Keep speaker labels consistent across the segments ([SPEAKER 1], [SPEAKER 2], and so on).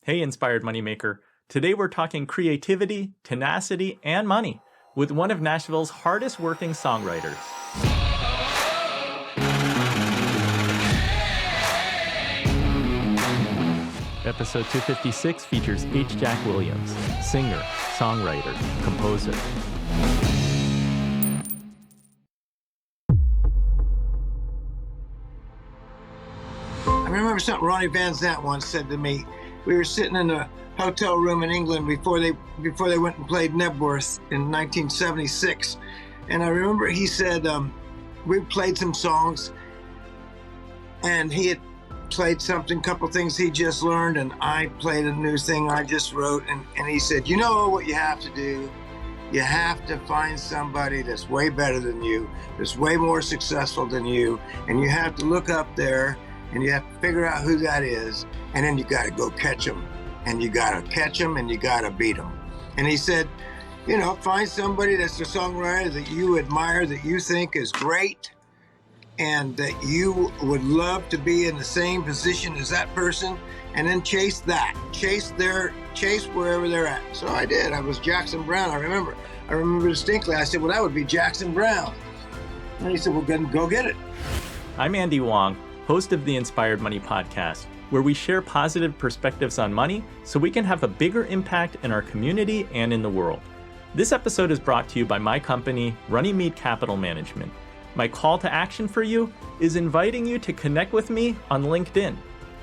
[SPEAKER 1] Hey, Inspired Moneymaker. Today we're talking creativity, tenacity, and money with one of Nashville's hardest working songwriters. Episode 256 features H. Jack Williams, singer, songwriter, composer.
[SPEAKER 2] I remember something Ronnie Van Zant once said to me. We were sitting in a hotel room in England before they went and played Nebworth in 1976. And I remember he said, we played some songs and he had played something, couple things he just learned, and I played a new thing I just wrote. And he said, you know what you have to do? You have to find somebody that's way better than you, that's way more successful than you, and you have to look up there and you have to figure out who that is, and then you got to go catch them, and you got to catch them, and you got to beat them. And he said, you know, find somebody that's a songwriter that you admire, that you think is great, and that you would love to be in the same position as that person, and then chase that, chase wherever they're at. So I did. I was Jackson Browne. I remember distinctly. I said, well, that would be Jackson Browne. And he said, well, go get it.
[SPEAKER 1] I'm Andy Wong, host of the Inspired Money podcast, where we share positive perspectives on money so we can have a bigger impact in our community and in the world. This episode is brought to you by my company, Runnymede Capital Management. My call to action for you is inviting you to connect with me on LinkedIn.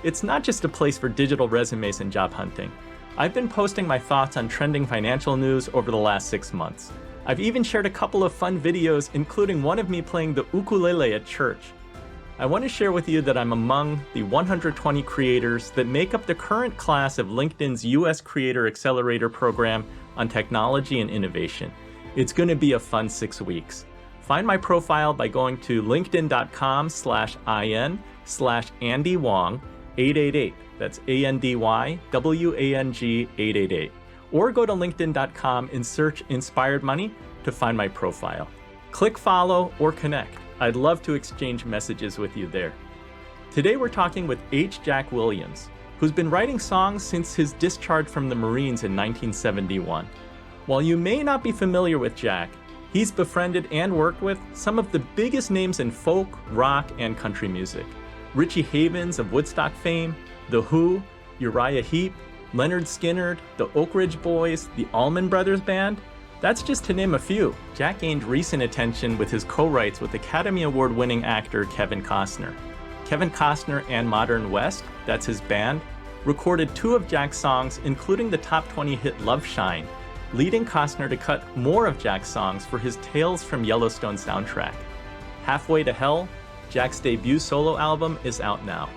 [SPEAKER 1] It's not just a place for digital resumes and job hunting. I've been posting my thoughts on trending financial news over the last 6 months. I've even shared a couple of fun videos, including one of me playing the ukulele at church. I want to share with you that I'm among the 120 creators that make up the current class of LinkedIn's US Creator Accelerator program on technology and innovation. It's going to be a fun 6 weeks. Find my profile by going to linkedin.com/in/Andy Wong 888. That's ANDYWANG 888. Or go to linkedin.com and search Inspired Money to find my profile. Click follow or connect. I'd love to exchange messages with you there. Today we're talking with H. Jack Williams, who's been writing songs since his discharge from the Marines in 1971. While you may not be familiar with Jack, he's befriended and worked with some of the biggest names in folk, rock, and country music. Richie Havens of Woodstock fame, The Who, Uriah Heep, Leonard Skinner, the Oak Ridge Boys, the Allman Brothers Band. That's just to name a few. Jack gained recent attention with his co-writes with Academy Award-winning actor Kevin Costner. Kevin Costner and Modern West, that's his band, recorded 2 of Jack's songs, including the top 20 hit Love Shine, leading Costner to cut more of Jack's songs for his Tales from Yellowstone soundtrack. Halfway to Hell, Jack's debut solo album, is out now.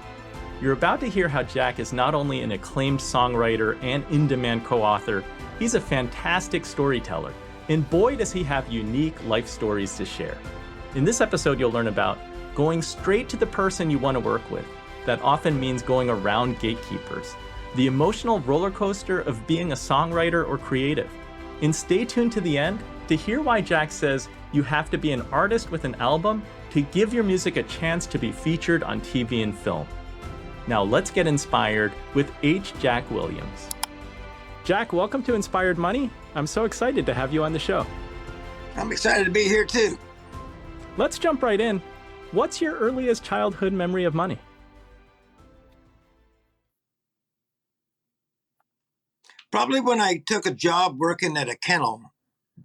[SPEAKER 1] You're about to hear how Jack is not only an acclaimed songwriter and in-demand co-author, he's a fantastic storyteller, and boy does he have unique life stories to share. In this episode, you'll learn about going straight to the person you want to work with. That often means going around gatekeepers. The emotional roller coaster of being a songwriter or creative. And stay tuned to the end to hear why Jack says you have to be an artist with an album to give your music a chance to be featured on TV and film. Now let's get inspired with H. Jack Williams. Jack, welcome to Inspired Money. I'm so excited to have you on the show.
[SPEAKER 2] I'm excited to be here too.
[SPEAKER 1] Let's jump right in. What's your earliest childhood memory of money?
[SPEAKER 2] Probably when I took a job working at a kennel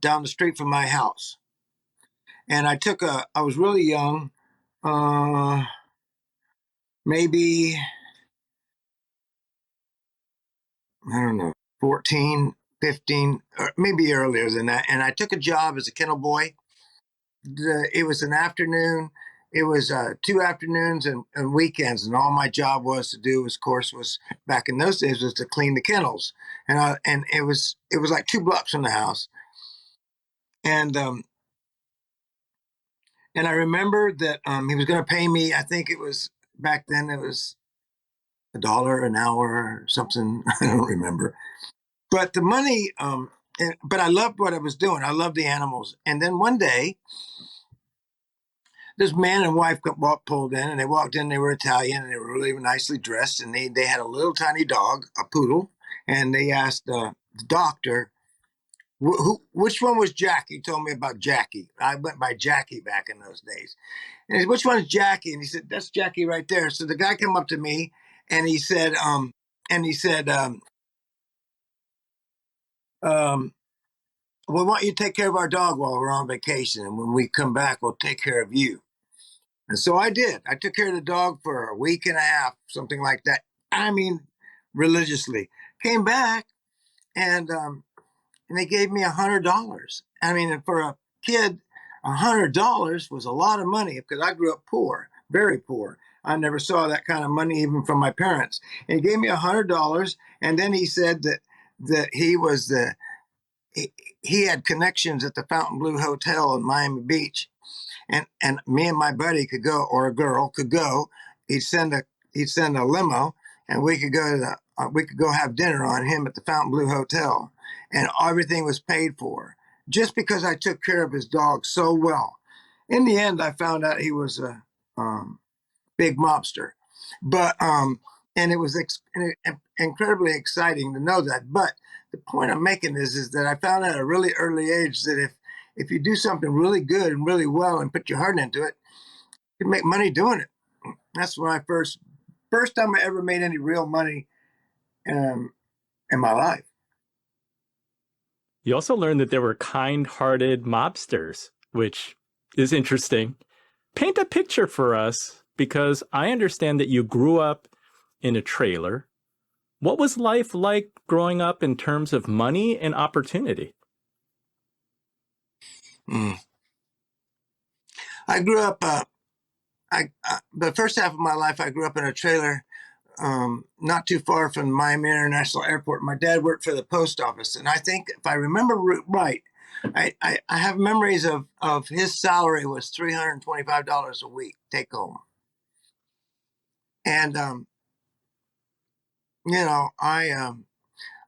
[SPEAKER 2] down the street from my house. And I was really young, maybe, I don't know, 14, 15, or maybe earlier than that. And I took a job as a kennel boy. It was an afternoon. It was 2 afternoons and weekends. And all my job was to do, of course, was back in those days, was to clean the kennels. And it was like 2 blocks from the house. And I remember that he was going to pay me, I think it was, back then it was $1 an hour or something. I don't remember. But the money, but I loved what I was doing. I loved the animals. And then one day, this man and wife pulled in, and they walked in. They were Italian, and they were really nicely dressed, and they had a little tiny dog, a poodle, and they asked the doctor, which one was Jackie? He told me about Jackie. I went by Jackie back in those days. And he said, which one's Jackie? And he said, that's Jackie right there. So the guy came up to me, and he said, we want you to take care of our dog while we're on vacation, and when we come back, we'll take care of you. And so I did. I took care of the dog for a week and a half, something like that. I mean, religiously. Came back, and they gave me $100. I mean, for a kid, $100 was a lot of money because I grew up poor, very poor. I never saw that kind of money even from my parents. And he gave me $100, and then he said that he had connections at the Fontainebleau Hotel in Miami Beach, and me and my buddy could go, or a girl could go. He'd send a limo, and we could go have dinner on him at the Fontainebleau Hotel, and everything was paid for just because I took care of his dog so well. In the end, I found out he was a big mobster, but and it was incredibly exciting to know that. But the point I'm making is that I found out at a really early age that if you do something really good and really well and put your heart into it, you can make money doing it. That's when I first time I ever made any real money in my life.
[SPEAKER 1] You also learned that there were kind-hearted mobsters, which is interesting. Paint a picture for us, because I understand that you grew up in a trailer. What was life like growing up in terms of money and opportunity?
[SPEAKER 2] I grew up, the first half of my life, I grew up in a trailer not too far from Miami International Airport. My dad worked for the post office, and I think if I remember right, I have memories of his salary was $325 a week take home. And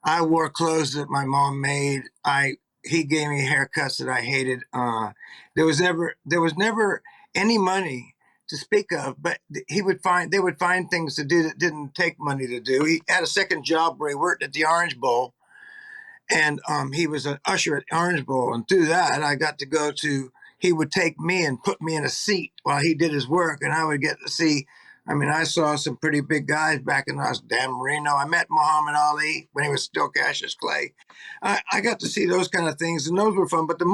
[SPEAKER 2] I wore clothes that my mom made. He gave me haircuts that I hated. There was never any money to speak of, but they would find things to do that didn't take money to do. He had a second job where he worked at the Orange Bowl, and he was an usher at the Orange Bowl. And through that, I got to go to. He would take me and put me in a seat while he did his work, and I would get to see. I mean, I saw some pretty big guys back in Dan Marino. I met Muhammad Ali when he was still Cassius Clay. I got to see those kind of things, and those were fun. But the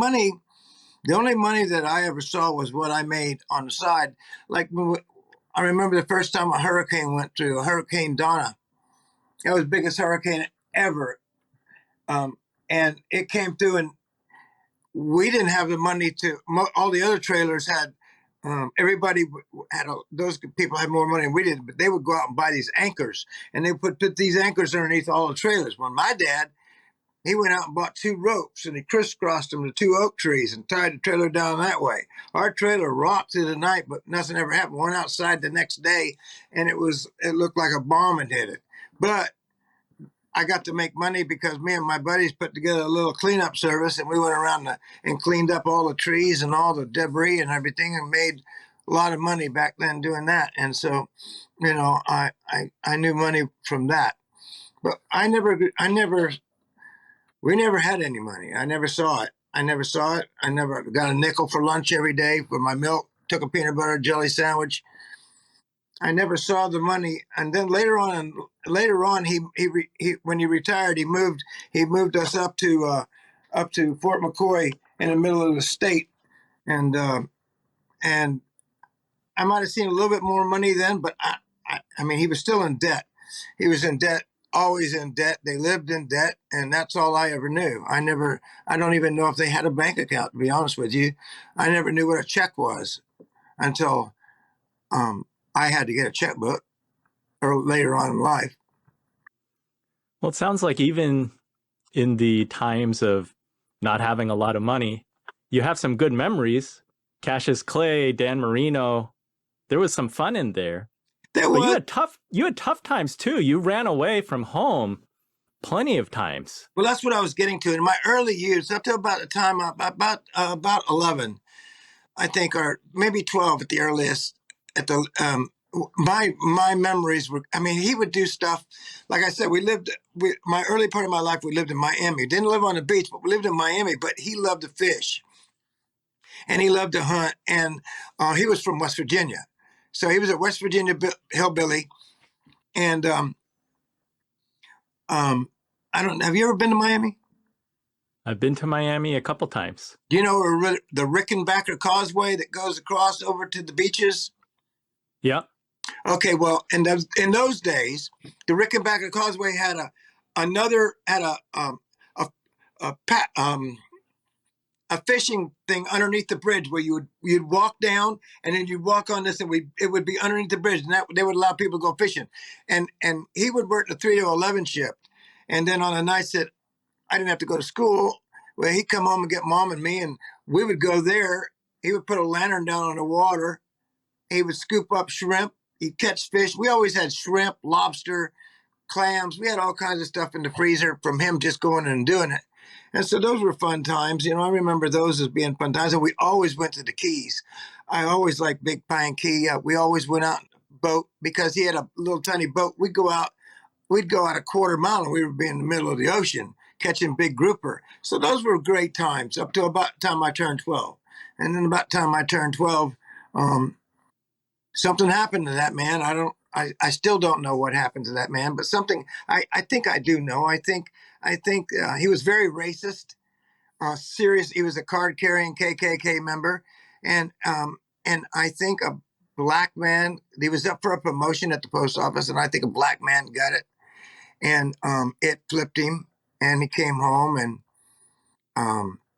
[SPEAKER 2] only money that I ever saw was what I made on the side. Like, I remember the first time a hurricane went through, Hurricane Donna. That was the biggest hurricane ever. And it came through, and we didn't have the money all the other trailers had. Everybody those people had more money than we did, but they would go out and buy these anchors, and they put these anchors underneath all the trailers. When my dad, he went out and bought 2 ropes, and he crisscrossed them to 2 oak trees and tied the trailer down that way. Our trailer rocked through the night, but nothing ever happened. Went outside the next day, and it looked like a bomb had hit it. But I got to make money because me and my buddies put together a little cleanup service, and we went around and cleaned up all the trees and all the debris and everything, and made a lot of money back then doing that. And so, I knew money from that, but we never had any money. I never saw it. I never got a nickel for lunch every day for my milk. Took a peanut butter jelly sandwich. I never saw the money. And then later on, he when he retired, he moved us up to Fort McCoy in the middle of the state, and I might have seen a little bit more money then, but I mean, he was still in debt. He was in debt, always in debt. They lived in debt, and that's all I ever knew. I don't even know if they had a bank account, to be honest with you. I never knew what a check was until I had to get a checkbook, or later on in life.
[SPEAKER 1] Well, it sounds like even in the times of not having a lot of money, you have some good memories. Cassius Clay, Dan Marino, there was some fun in there. But you had tough times too. You ran away from home plenty of times.
[SPEAKER 2] Well, that's what I was getting to. In my early years, up to about the time about 11, I think, or maybe 12 at the earliest. At the my memories were. I mean, he would do stuff. Like I said, my early part of my life, we lived in Miami. Didn't live on the beach, but we lived in Miami. But he loved to fish, and he loved to hunt. And he was from West Virginia, so he was a West Virginia hillbilly. And I don't. Have you ever been to Miami?
[SPEAKER 1] I've been to Miami a couple times.
[SPEAKER 2] Do you know the Rickenbacker Causeway that goes across over to the beaches?
[SPEAKER 1] Yeah.
[SPEAKER 2] Okay, well, in those days, the Rickenbacker Causeway had a fishing thing underneath the bridge where you'd walk down and then you'd walk on this and it would be underneath the bridge, and that they would allow people to go fishing. And he would work the 3 to 11 shift, and then on the nights that I didn't have to go to school, well, he'd come home and get mom and me, and we would go there. He would put a lantern down on the water. He would scoop up shrimp. He'd catch fish. We always had shrimp, lobster, clams. We had all kinds of stuff in the freezer from him just going in and doing it. And so those were fun times. You know, I remember those as being fun times. And we always went to the Keys. I always liked Big Pine Key. We always went out in a boat because he had a little tiny boat. We'd go out a quarter mile and we would be in the middle of the ocean catching big grouper. So those were great times up to about the time I turned 12. And then about the time I turned 12, something happened to that man. I still don't know what happened to that man, but something I think I do know. I think he was very racist, serious. He was a card carrying KKK member, and I think a black man. He was up for a promotion at the post office, and I think a black man got it, and it flipped him, and he came home and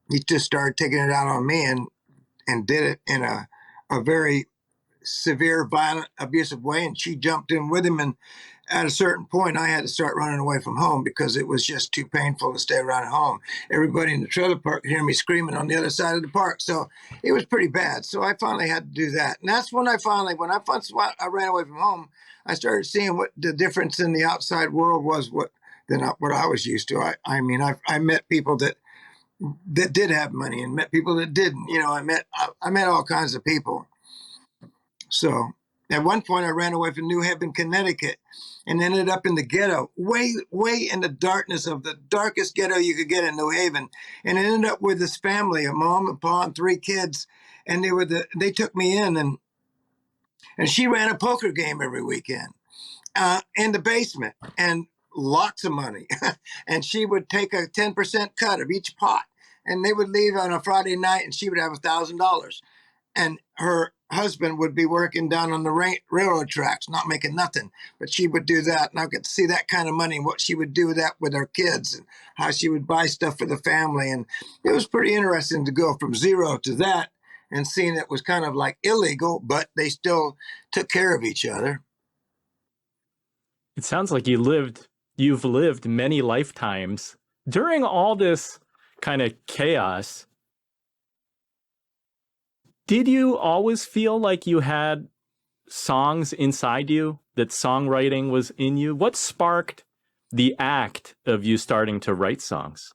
[SPEAKER 2] he just started taking it out on me and did it in a very severe, violent, abusive way. And she jumped in with him. And at a certain point, I had to start running away from home because it was just too painful to stay around at home. Everybody in the trailer park could hear me screaming on the other side of the park. So it was pretty bad. So I finally had to do that. And that's when I ran away from home, I started seeing what the difference in the outside world was than what I was used to. I mean, I met people that did have money and met people that didn't. You know, I met all kinds of people. So at one point, I ran away from New Haven, Connecticut, and ended up in the ghetto, way, way in the darkness of the darkest ghetto you could get in New Haven. And I ended up with this family, a mom, a pa, and 3 kids. And they took me in, and she ran a poker game every weekend in the basement, and lots of money. And she would take a 10% cut of each pot. And they would leave on a Friday night, and she would have $1,000. And her husband would be working down on the railroad tracks, not making nothing. But she would do that, and I could see that kind of money and what she would do with that with her kids and how she would buy stuff for the family. And it was pretty interesting to go from zero to that and seeing it was kind of like illegal, but they still took care of each other.
[SPEAKER 1] It sounds like you've lived many lifetimes. During all this kind of chaos, did you always feel like you had songs inside you, that songwriting was in you? What sparked the act of you starting to write songs?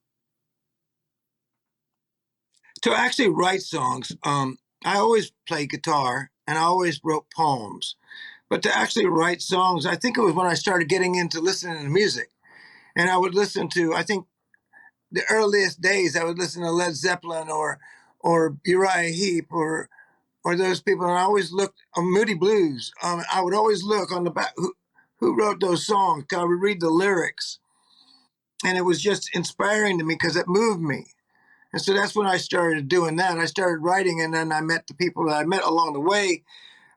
[SPEAKER 2] To actually write songs, I always played guitar and I always wrote poems. But to actually write songs, I think it was when I started getting into listening to music. And I would listen to, I think the earliest days, I would listen to Led Zeppelin or Uriah Heep or those people. And I always looked on Moody Blues. I would always look on the back, who wrote those songs. I would read the lyrics. And it was just inspiring to me because it moved me. And so that's when I started doing that. I started writing, and then I met the people that I met along the way.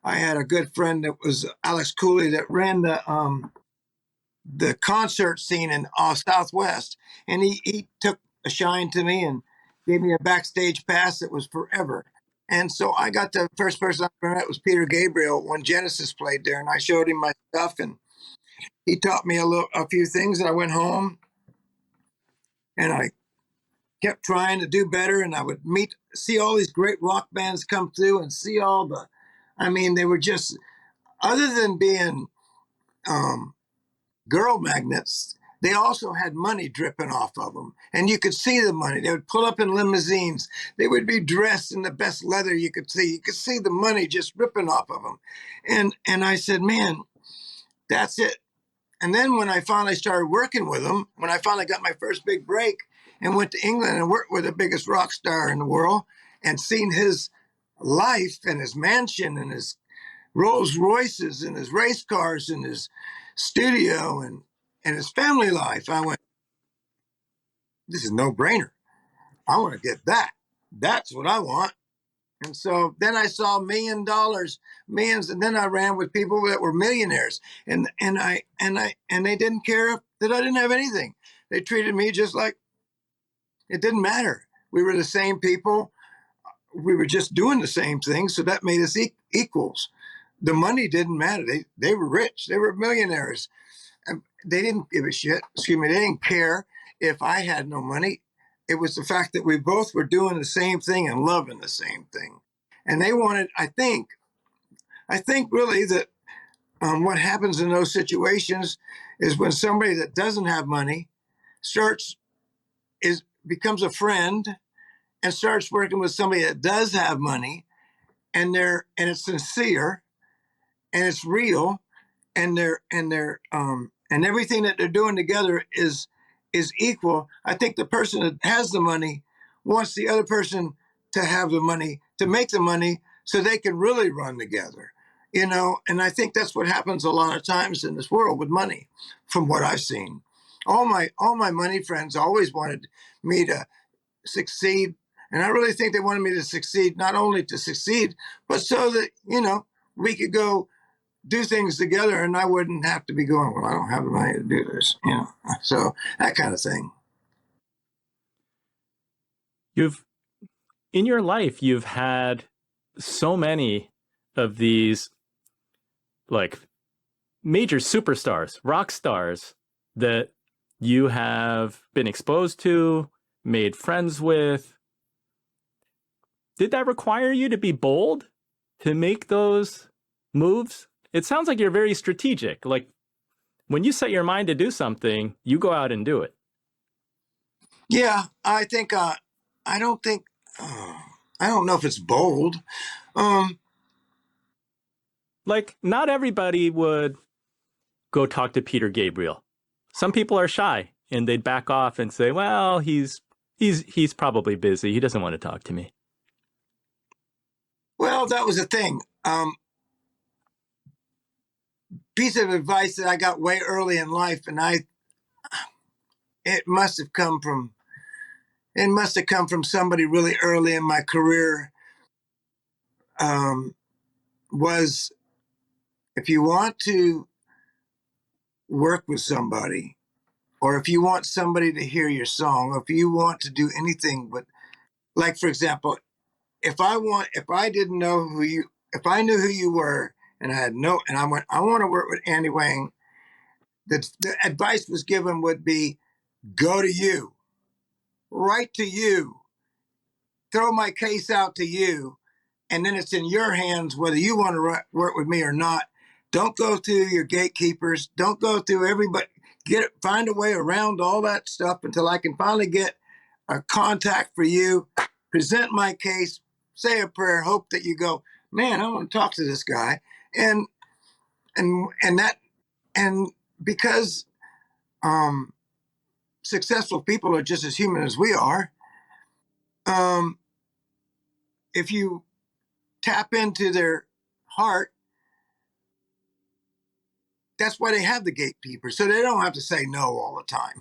[SPEAKER 2] I had a good friend that was Alex Cooley that ran the concert scene in Southwest, and he took a shine to me and gave me a backstage pass that was forever. And so I got the first person I ever met was Peter Gabriel when Genesis played there, and I showed him my stuff, and he taught me a few things. And I went home, and I kept trying to do better, and I would see all these great rock bands come through and see I mean, they were just, other than being girl magnets, they also had money dripping off of them. And you could see the money. They would pull up in limousines. They would be dressed in the best leather you could see. You could see the money just dripping off of them. And I said, man, that's it. And then when I finally started working with them, when I finally got my first big break and went to England and worked with the biggest rock star in the world and seen his life and his mansion and his Rolls Royces and his race cars and his studio and his family life, I went, this is no brainer. I want to get that. That's what I want. And so then I saw $1 million, millions, and then I ran with people that were millionaires, and they didn't care that I didn't have anything. They treated me just like it didn't matter. We were the same people. We were just doing the same thing, so that made us equals. The money didn't matter. They were rich. They were millionaires. And they didn't give a shit. Excuse me. They didn't care if I had no money. It was the fact that we both were doing the same thing and loving the same thing. And they wanted, I think really that what happens in those situations is when somebody that doesn't have money becomes a friend and starts working with somebody that does have money, and it's sincere and it's real, and and everything that they're doing together is equal. I think the person that has the money wants the other person to have the money, to make the money, so they can really run together, and I think that's what happens a lot of times in this world with money, from what I've seen. All my money friends always wanted me to succeed, and I really think they wanted me to succeed, not only to succeed, but so that we could go do things together, and I wouldn't have to be going, well, I don't have the money to do this, so that kind of thing.
[SPEAKER 1] In your life, you've had so many of these like major superstars, rock stars that you have been exposed to, made friends with. Did that require you to be bold to make those moves? It sounds like you're very strategic. Like when you set your mind to do something, you go out and do it.
[SPEAKER 2] Yeah, I think, I don't know if it's bold.
[SPEAKER 1] Like not everybody would go talk to Peter Gabriel. Some people are shy and they'd back off and say, well, he's probably busy. He doesn't want to talk to me.
[SPEAKER 2] Well, that was the thing. Piece of advice that I got way early in life, and it must have come from somebody really early in my career, was if you want to work with somebody, or if you want somebody to hear your song, or if you want to do anything, but like, for example, if I knew who you were, and I want to work with Andy Wang, the advice was given would be, go to you, write to you, throw my case out to you, and then it's in your hands whether you want to work with me or not. Don't go through your gatekeepers. Don't go through everybody. Find a way around all that stuff until I can finally get a contact for you, present my case, say a prayer, hope that you go, man, I want to talk to this guy. And because successful people are just as human as we are, if you tap into their heart, that's why they have the gatekeeper, so they don't have to say no all the time.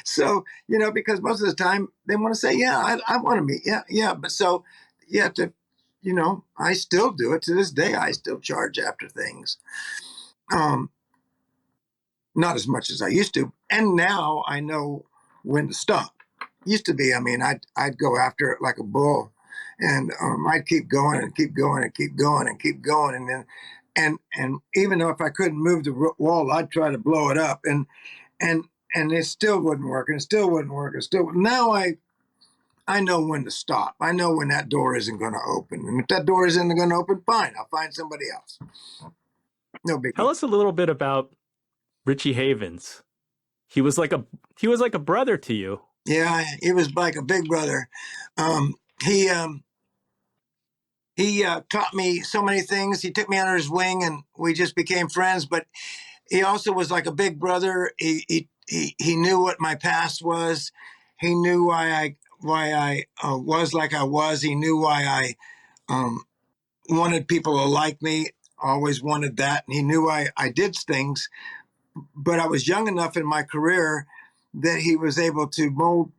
[SPEAKER 2] So, because most of the time they want to say, yeah, I want to meet. Yeah. But so you have to, I still do it to this day. I still charge after things. Not as much as I used to. And now I know when to stop. Used to be, I'd go after it like a bull, and I'd keep going and keep going and keep going and keep going. And then, and even though if I couldn't move the wall, I'd try to blow it up, and it still wouldn't work, and it still wouldn't work. Now I know when to stop. I know when that door isn't going to open, and if that door isn't going to open, fine, I'll find somebody else. No big deal.
[SPEAKER 1] Tell us a little bit about Richie Havens. He was like a brother to you.
[SPEAKER 2] Yeah, he was like a big brother. Um, he taught me so many things. He took me under his wing, and we just became friends. But he also was like a big brother. He knew what my past was. He knew why I was like I was. He knew why I wanted people to like me. Always wanted that. And he knew I did things. But I was young enough in my career that he was able to mold.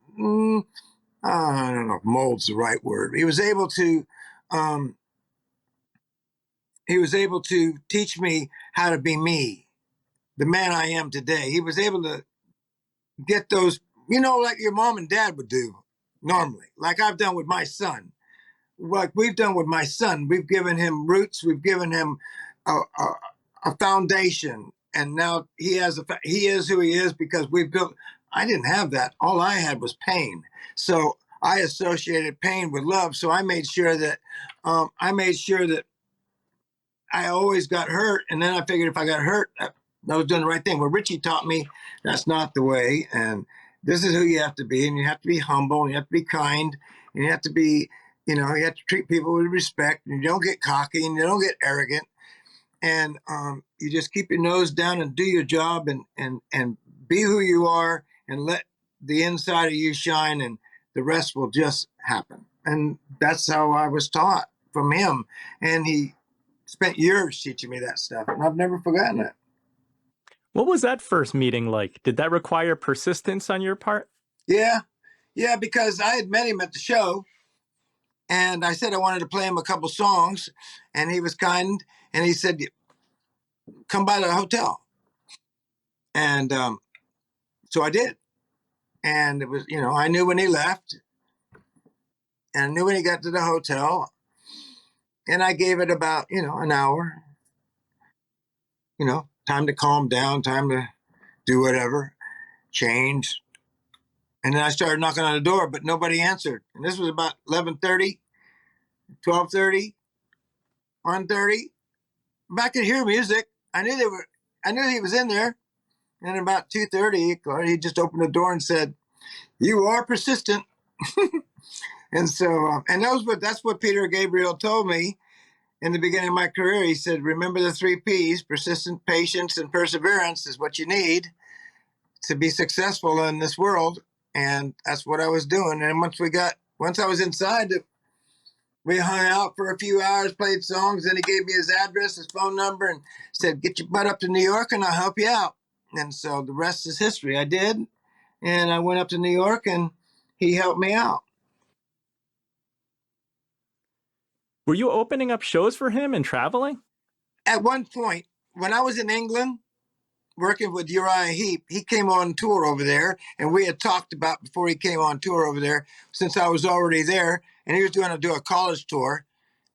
[SPEAKER 2] I don't know if mold's the right word. Um, he was able to teach me how to be me, the man I am today. He was able to get those, like your mom and dad would do normally, like I've done with my son. Like we've done with my son. We've given him roots. We've given him a foundation, and now he is who he is because we built. I didn't have that. All I had was pain. So I associated pain with love. So I made sure that I always got hurt, and then I figured if I got hurt, I was doing the right thing. Well, Richie taught me that's not the way, and this is who you have to be, and you have to be humble, and you have to be kind, and you have to be, you have to treat people with respect, and you don't get cocky, and you don't get arrogant, and you just keep your nose down and do your job, and be who you are, and let the inside of you shine, and the rest will just happen. And that's how I was taught from him, and he spent years teaching me that stuff, and I've never forgotten it.
[SPEAKER 1] What was that first meeting like? Did that require persistence on your part?
[SPEAKER 2] Yeah, yeah, because I had met him at the show, and I said I wanted to play him a couple songs, and he was kind, and he said, "Come by the hotel," and so I did, and it was, I knew when he left, and I knew when he got to the hotel, and I gave it about, an hour, time to calm down, time to do whatever, change. And then I started knocking on the door, but nobody answered. And this was about 11:30, 12:30, 1:30. I could hear music. I knew he was in there. And about 2:30, he just opened the door and said, "You are persistent." And so, and that's what Peter Gabriel told me in the beginning of my career. He said, "Remember the 3 Ps: persistent, patience, and perseverance is what you need to be successful in this world." And that's what I was doing. And once I was inside, we hung out for a few hours, played songs. Then he gave me his address, his phone number, and said, "Get your butt up to New York and I'll help you out." And so the rest is history. I did. And I went up to New York and he helped me out.
[SPEAKER 1] Were you opening up shows for him and traveling?
[SPEAKER 2] At one point, when I was in England working with Uriah Heep, he came on tour over there. And we had talked about before he came on tour over there, since I was already there, and he was going to do a college tour.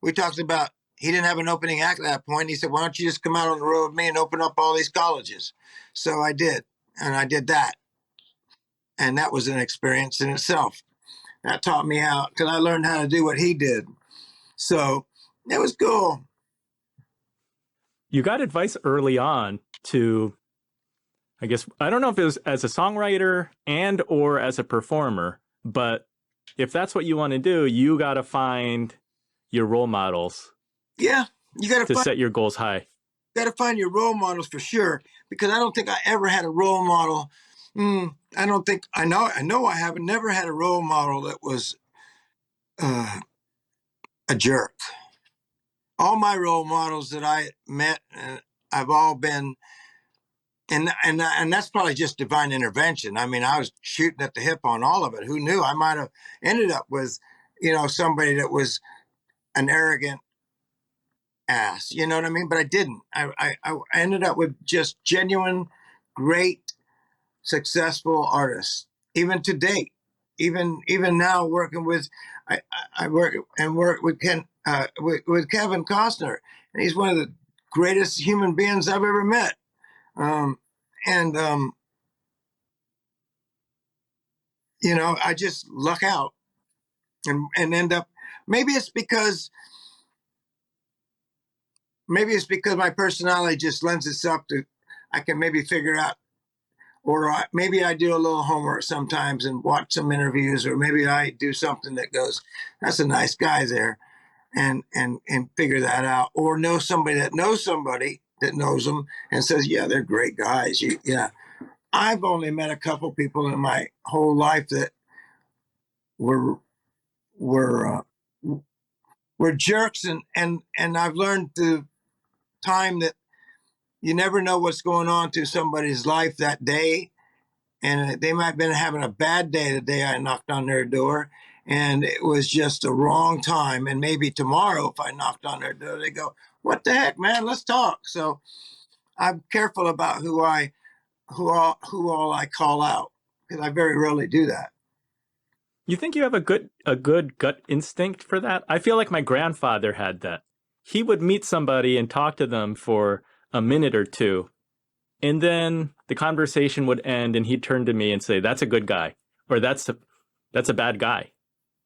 [SPEAKER 2] We talked about he didn't have an opening act at that point. He said, "Why don't you just come out on the road with me and open up all these colleges?" So I did. And I did that. And that was an experience in itself. That taught me how, because I learned how to do what he did. So it was cool.
[SPEAKER 1] You got advice early on to, I guess, I don't know if it was as a songwriter and or as a performer, but if that's what you want to do, you got to find your role models.
[SPEAKER 2] Yeah, you got
[SPEAKER 1] to set your goals high.
[SPEAKER 2] Got to find your role models for sure, because I don't think I ever had a role model. I don't think I know I haven't never had a role model that was a jerk. All my role models that I met, I've all been, and that's probably just divine intervention. I mean, I was shooting at the hip on all of it. Who knew I might have ended up with, somebody that was an arrogant ass. You know what I mean? But I didn't. I ended up with just genuine, great, successful artists, even to date. Even now, working with, I work with with Kevin Costner, and he's one of the greatest human beings I've ever met. And I just luck out and end up. Maybe it's because my personality just lends itself to. I can maybe figure out or maybe I do a little homework sometimes and watch some interviews, or maybe I do something that goes, that's a nice guy there, and figure that out, or know somebody that knows them and says, yeah, they're great guys. Yeah. I've only met a couple people in my whole life that were were were jerks, and I've learned through time that you never know what's going on through somebody's life that day, and they might have been having a bad day the day I knocked on their door, and it was just a wrong time. And maybe tomorrow, if I knocked on their door, they go, "What the heck, man? Let's talk." So I'm careful about who all I call out, because I very rarely do that.
[SPEAKER 1] You think you have a good gut instinct for that? I feel like my grandfather had that. He would meet somebody and talk to them for a minute or two, and then the conversation would end and he'd turn to me and say, "That's a good guy," or "That's a bad guy."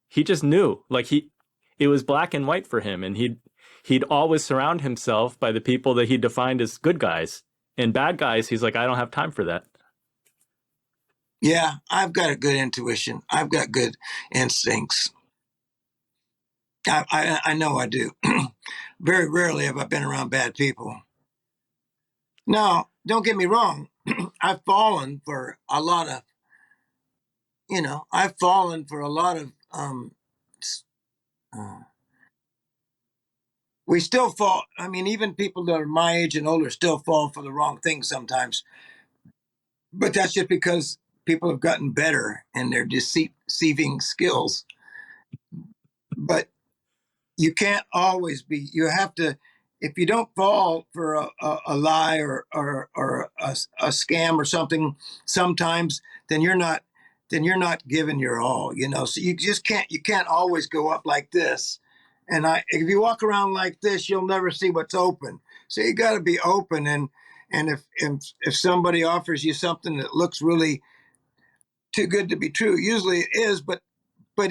[SPEAKER 1] He just knew. Like it was black and white for him, and he'd always surround himself by the people that he defined as good guys. And bad guys, he's like, "I don't have time for that."
[SPEAKER 2] Yeah, I've got a good intuition. I've got good instincts. I know I do. Very rarely have I been around bad people. Now, don't get me wrong. I've fallen for a lot of, I've fallen for a lot of, uh, we still fall. I mean, even people that are my age and older still fall for the wrong things sometimes. But that's just because people have gotten better in their deceiving skills. But you can't always be, you have to, if you don't fall for a lie or a scam or something sometimes, then you're not giving your all. So you can't always go up like this. And if you walk around like this, you'll never see what's open. So you got to be open. And if somebody offers you something that looks really too good to be true, usually it is, but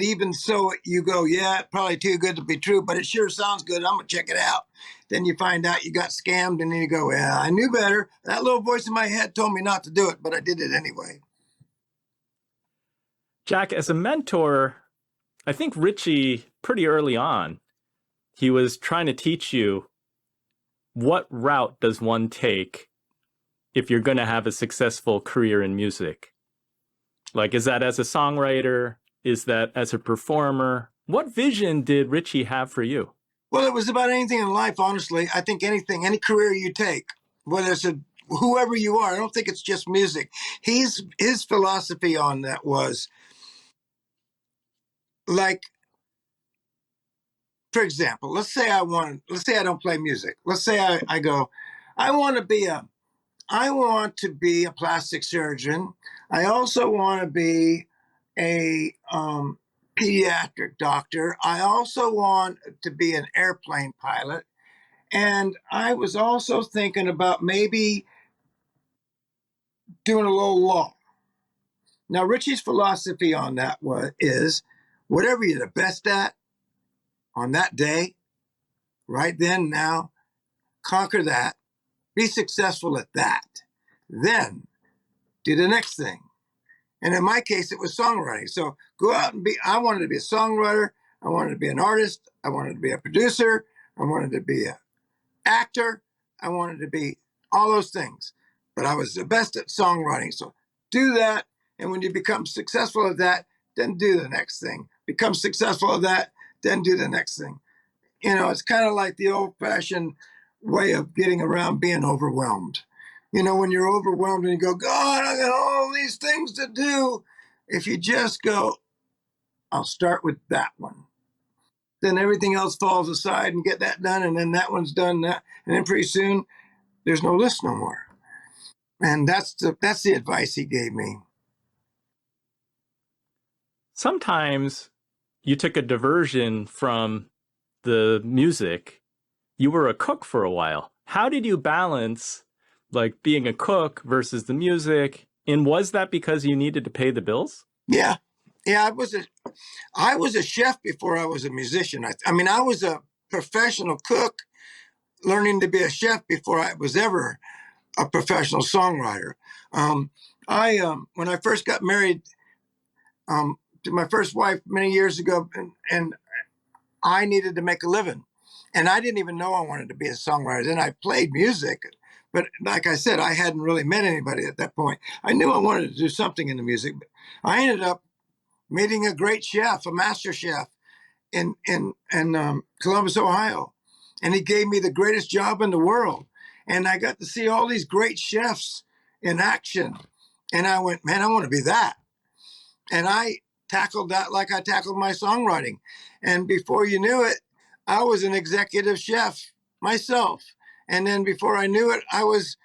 [SPEAKER 2] even so, you go, yeah, probably too good to be true, but it sure sounds good. I'm going to check it out. Then you find out you got scammed, and then you go, yeah, I knew better. That little voice in my head told me not to do it, but I did it anyway.
[SPEAKER 1] Jack, as a mentor, I think Richie, pretty early on, he was trying to teach you what route does one take if you're going to have a successful career in music. Like, is that as a songwriter? Is that as a performer? What vision did Richie have for you?
[SPEAKER 2] Well, it was about anything in life, honestly. I think any career you take, whether it's whoever you are, I don't think it's just music. His philosophy on that was like, for example, let's say I don't play music. Let's say I go, I want to be a I want to be a plastic surgeon. I also want to be a pediatric doctor. I also want to be an airplane pilot. And I was also thinking about maybe doing a little law. Now, Richie's philosophy on that is whatever you're the best at on that day, right then, now, conquer that, be successful at that. Then do the next thing. And in my case, it was songwriting. So go out and I wanted to be a songwriter. I wanted to be an artist. I wanted to be a producer. I wanted to be an actor. I wanted to be all those things. But I was the best at songwriting. So do that. And when you become successful at that, then do the next thing. Become successful at that, then do the next thing. It's kind of like the old fashioned way of getting around being overwhelmed. When you're overwhelmed and you go, God, I got all these things to do. If you just go, I'll start with that one. Then everything else falls aside and get that done. And then that one's done. And then pretty soon there's no list no more. And that's the advice he gave me.
[SPEAKER 1] Sometimes you took a diversion from the music. You were a cook for a while. How did you balance like being a cook versus the music? And was that because you needed to pay the bills?
[SPEAKER 2] Yeah. Yeah, I was a chef before I was a musician. I mean, I was a professional cook learning to be a chef before I was ever a professional songwriter. When I first got married to my first wife many years ago, and I needed to make a living, and I didn't even know I wanted to be a songwriter. Then I played music, but like I said, I hadn't really met anybody at that point. I knew I wanted to do something in the music. But I ended up meeting a great chef, a master chef in Columbus, Ohio, and he gave me the greatest job in the world. And I got to see all these great chefs in action, and I went, man, I want to be that. And I tackled that like I tackled my songwriting. And before you knew it, I was an executive chef myself. And then before I knew it, I was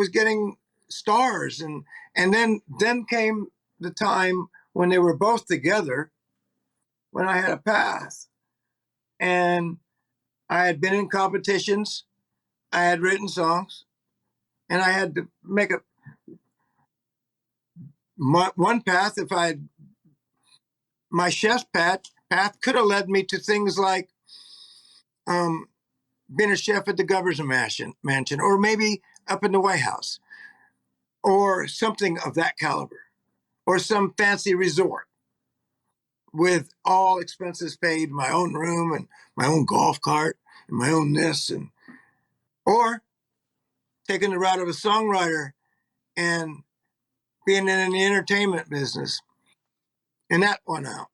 [SPEAKER 2] getting stars. And then came the time when they were both together, when I had a path. And I had been in competitions, I had written songs, and I had to make one path. If I had my chef's path could have led me to things like um, being a chef at the governor's mansion, or maybe up in the White House, or something of that caliber, or some fancy resort with all expenses paid, my own room and my own golf cart and my own this, and or taking the route of a songwriter and being in the entertainment business, and that went out.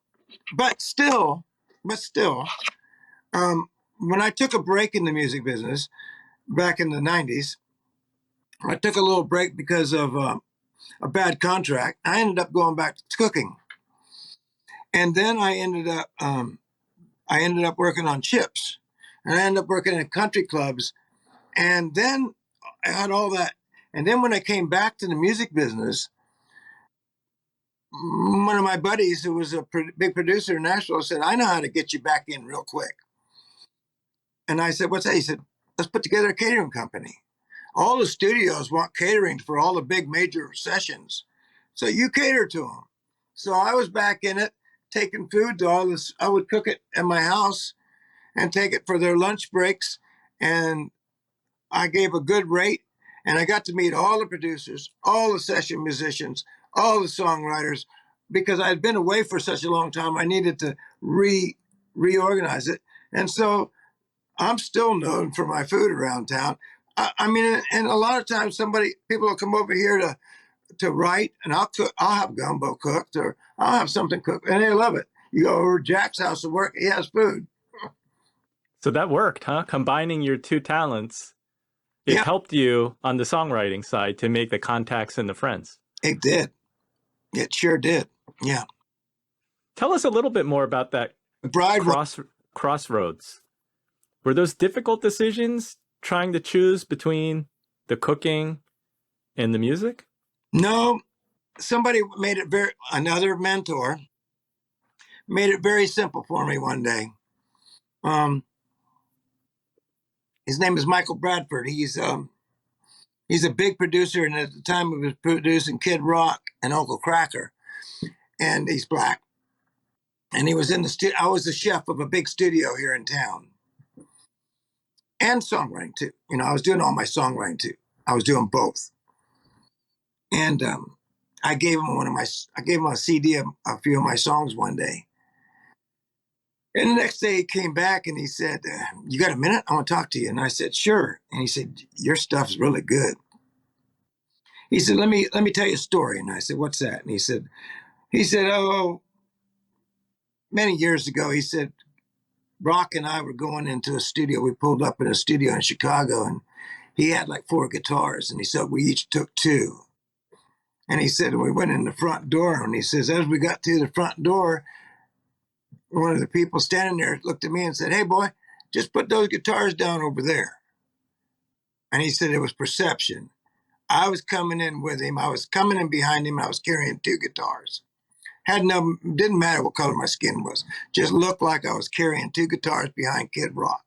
[SPEAKER 2] But still, but still, um, when I took a break in the music business back in the 90s, I took a little break because of a bad contract. I ended up going back to cooking, and then I ended up working on chips, and I ended up working in country clubs, and then I had all that. And then when I came back to the music business, one of my buddies, who was a big producer in Nashville, said, "I know how to get you back in real quick." And I said, "What's that?" He said, "Let's put together a catering company. All the studios want catering for all the big major sessions. So you cater to them." So I was back in it, taking food to all this. I would cook it at my house and take it for their lunch breaks. And I gave a good rate. And I got to meet all the producers, all the session musicians, all the songwriters, because I had been away for such a long time. I needed to reorganize it. And so I'm still known for my food around town. I mean, and a lot of times people will come over here to write, and I'll cook. I'll have gumbo cooked, or I'll have something cooked, and they love it. You go over to Jack's house to work, he has food.
[SPEAKER 1] So that worked, huh? Combining your two talents, it
[SPEAKER 2] Yeah,
[SPEAKER 1] helped you on the songwriting side to make the contacts and the friends.
[SPEAKER 2] it did. It sure did. Yeah.
[SPEAKER 1] Tell us a little bit more about that
[SPEAKER 2] The bride was
[SPEAKER 1] crossroads. Were those difficult decisions trying to choose between the cooking and the music?
[SPEAKER 2] no. Somebody made it another mentor made it very simple for me one day. Um, his name is Michael Bradford. He's a big producer, and at the time he was producing Kid Rock and Uncle Cracker, and he's black. And he was in the studio. I was the chef of a big studio here in town, and songwriting too. I was doing all my songwriting too. I was doing both. And I gave him I gave him a CD of a few of my songs one day. And the next day he came back and he said, "You got a minute? I want to talk to you." And I said, "Sure." And he said, "Your stuff's really good." He said, let me tell you a story." And I said, "What's that?" And he said, "Oh, many years ago," he said, "Rock and I were going into a studio. We pulled up in a studio in Chicago, and he had like 4 guitars, and he said we each took two." And he said, we went in the front door, and he says, as we got to the front door, one of the people standing there looked at me and said, "Hey, boy, just put those guitars down over there." And he said it was perception. I was coming in with him. I was coming in behind him. I was carrying 2 guitars. Didn't matter what color my skin was. Just looked like I was carrying 2 guitars behind Kid Rock.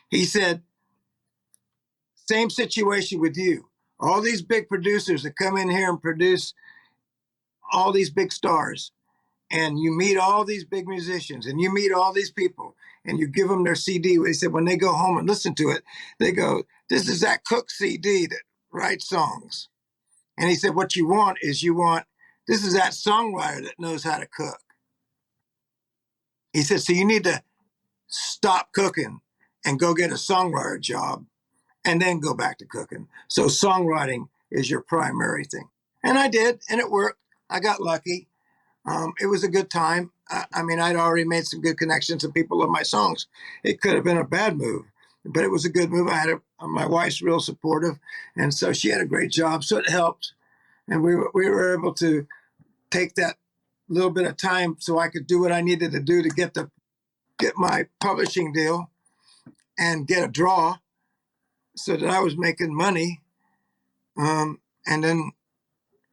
[SPEAKER 2] He said, same situation with you. All these big producers that come in here and produce all these big stars, and you meet all these big musicians, and you meet all these people, and you give them their CD. He said when they go home and listen to it, they go, "This is that Cook CD that writes songs." And he said, what you want is this is that songwriter that knows how to cook. He said, so you need to stop cooking and go get a songwriter job and then go back to cooking. So songwriting is your primary thing. And I did, and it worked. I got lucky. It was a good time. I mean, I'd already made some good connections and people love my songs. It could have been a bad move, but it was a good move. My wife's real supportive, and so she had a great job, so it helped. And we were able to take that little bit of time so I could do what I needed to do to get my publishing deal and get a draw so that I was making money. And then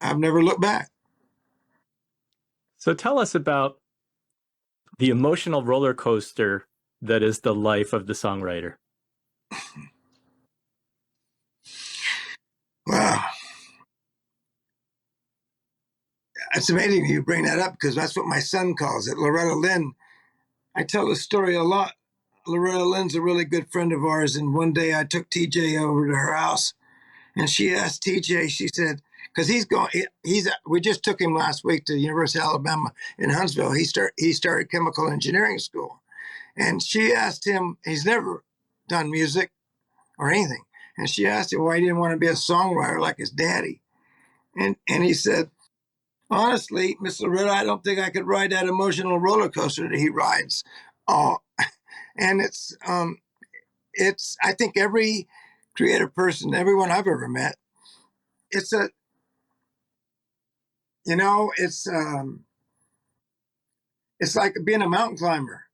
[SPEAKER 2] I've never looked back.
[SPEAKER 1] So tell us about the emotional roller coaster that is the life of the songwriter.
[SPEAKER 2] Wow. It's amazing you bring that up because that's what my son calls it. Loretta Lynn. I tell this story a lot. Loretta Lynn's a really good friend of ours. And one day I took TJ over to her house and she asked TJ, she said, because we just took him last week to the University of Alabama in Huntsville. He started chemical engineering school. And she asked him, he's never done music or anything. And she asked him why he didn't want to be a songwriter like his daddy. And he said, honestly, Miss Loretta, I don't think I could ride that emotional roller coaster that he rides. Oh, and I think every creative person, everyone I've ever met, it's a, you know, it's like being a mountain climber.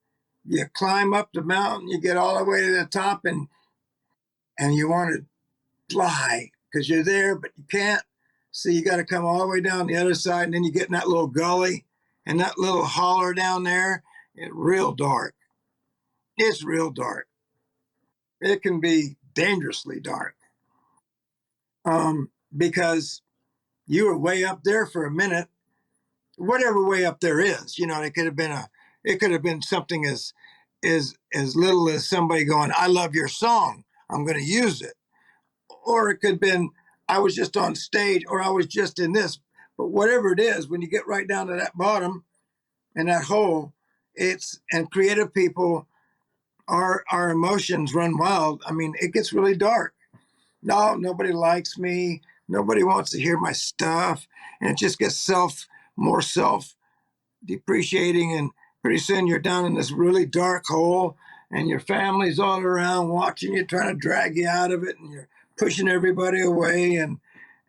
[SPEAKER 2] You climb up the mountain, you get all the way to the top, and you want to fly because you're there, but you can't. So you got to come all the way down the other side, and then you get in that little gully and that little holler down there. It's real dark. It's real dark. It can be dangerously dark because you were way up there for a minute, whatever way up there is. You know, it could have been something as little as somebody going, "I love your song. I'm going to use it," or it could have been, "I was just on stage," or "I was just in this." But whatever it is, when you get right down to that bottom and that hole, and creative people, our emotions run wild. I mean, it gets really dark. No, nobody likes me. Nobody wants to hear my stuff. And it just gets more self depreciating. And pretty soon you're down in this really dark hole and your family's all around watching you, trying to drag you out of it. And you're pushing everybody away. And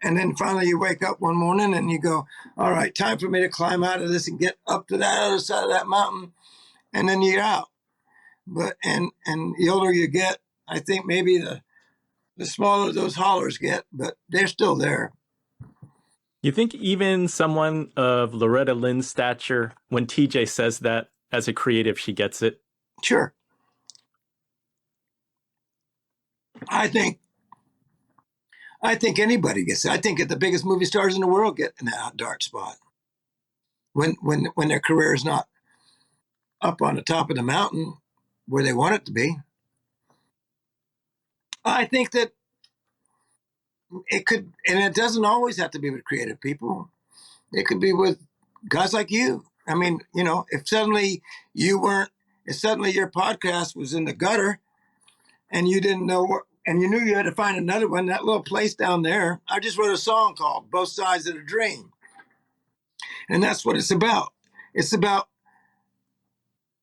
[SPEAKER 2] then finally you wake up one morning and you go, all right, time for me to climb out of this and get up to that other side of that mountain. And then you're out. But, and the older you get, I think maybe the smaller those hollers get, but they're still there.
[SPEAKER 1] You think even someone of Loretta Lynn's stature, when TJ says that as a creative, she gets it?
[SPEAKER 2] Sure. I think anybody gets it. I think the biggest movie stars in the world get in that dark spot when their career is not up on the top of the mountain where they want it to be. I think that it could, and it doesn't always have to be with creative people. It could be with guys like you. I mean, you know, if suddenly your podcast was in the gutter and you didn't know what, and you knew you had to find another one, that little place down there, I just wrote a song called Both Sides of the Dream. And that's what it's about. It's about,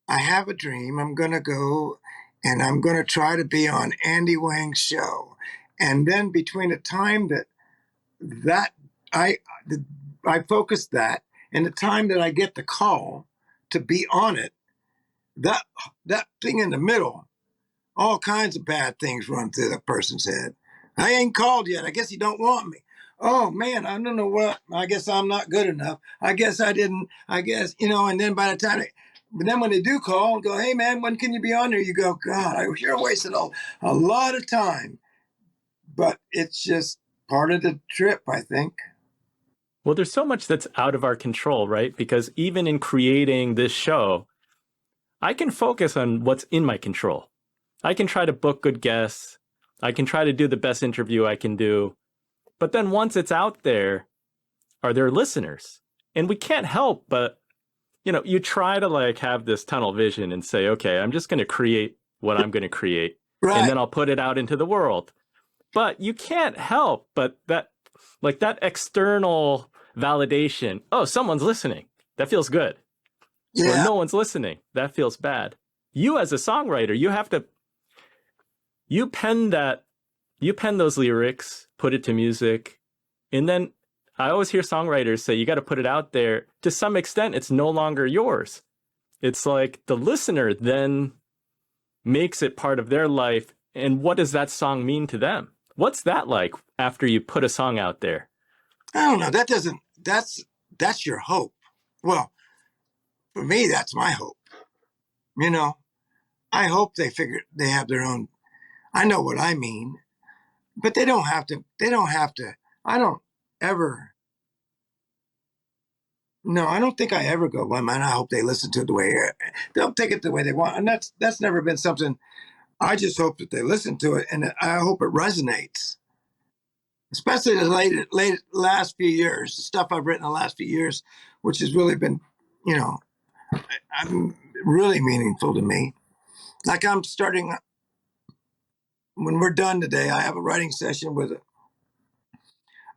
[SPEAKER 2] I have a dream. I'm going to go and I'm going to try to be on Andy Wang's show. And then between the time that I focus that and the time that I get the call to be on it, that thing in the middle, all kinds of bad things run through the person's head. I ain't called yet. I guess you don't want me. Oh man, I don't know what. I guess I'm not good enough. I guess I didn't. I guess, you know, and then by the time but then when they do call and go, hey man, when can you be on there? You go, God, I sure wasted a lot of time. But it's just part of the trip, I think.
[SPEAKER 1] Well, there's so much that's out of our control, right? Because even in creating this show, I can focus on what's in my control. I can try to book good guests. I can try to do the best interview I can do. But then once it's out there, are there listeners? And we can't help but, you try to like have this tunnel vision and say, okay, I'm just going to create what I'm going to create.
[SPEAKER 2] Right.
[SPEAKER 1] And then I'll put it out into the world. But you can't help but that external validation. Oh, someone's listening. That feels good. Or
[SPEAKER 2] Yeah.
[SPEAKER 1] no one's listening. That feels bad. You as a songwriter, you pen those lyrics, put it to music. And then I always hear songwriters say, you got to put it out there. To some extent, it's no longer yours. It's like the listener then makes it part of their life. And what does that song mean to them? What's that like after you put a song out there?
[SPEAKER 2] I don't know. That's your hope. Well, for me, that's my hope. I hope they have their own. I know what I mean, but they don't have to. I don't ever. No, I don't think I ever go, well, man, I hope they listen to it the way they'll take it the way they want. And that's never been something. I just hope that they listen to it, and I hope it resonates. Especially the last few years, the stuff I've written the last few years, which has really been, I'm really meaningful to me. Like I'm starting, when we're done today, I have a writing session with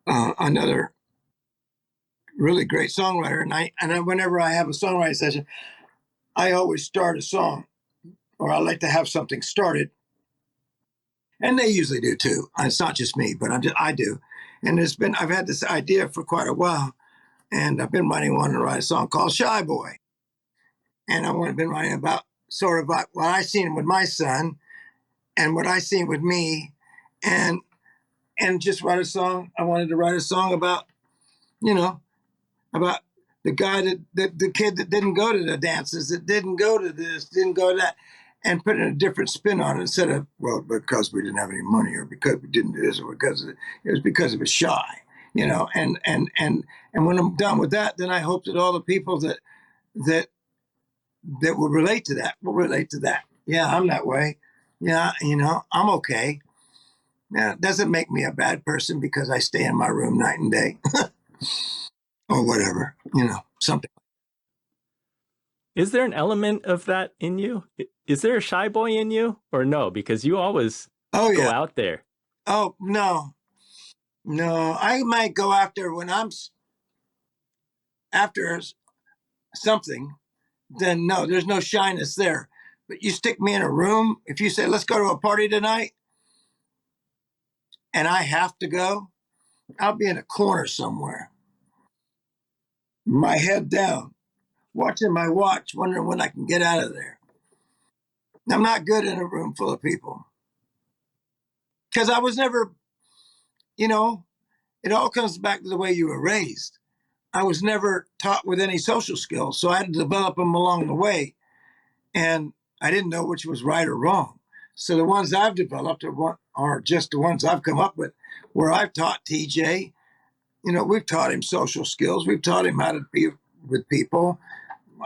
[SPEAKER 2] another really great songwriter. And whenever I have a songwriting session, I always start a song, or I like to have something started. And they usually do too. It's not just me, but I do. And I've had this idea for quite a while, and I've been wanting to write a song called Shy Boy. And I've been writing about sort of what I seen with my son and what I seen with me, and just write a song. I wanted to write a song about, about the guy the kid that didn't go to the dances, that didn't go to this, didn't go to that, and put in a different spin on it instead of, well, because we didn't have any money, or because we didn't do this, or it was because it was shy, and when I'm done with that, then I hope that all the people that will relate to that will relate to that. Yeah, I'm that way. Yeah, I'm okay. Yeah, it doesn't make me a bad person because I stay in my room night and day. Or whatever, something.
[SPEAKER 1] Is there an element of that in you? Is there a shy boy in you, or no? Because you always go out there.
[SPEAKER 2] Oh, no. I might go after when I'm after something, then no, there's no shyness there. But you stick me in a room, if you say, let's go to a party tonight, and I have to go, I'll be in a corner somewhere, my head down, watching my watch, wondering when I can get out of there. I'm not good in a room full of people. Because I was never, it all comes back to the way you were raised. I was never taught with any social skills, so I had to develop them along the way. And I didn't know which was right or wrong. So the ones I've developed are just the ones I've come up with, where I've taught TJ, we've taught him social skills. We've taught him how to be with people.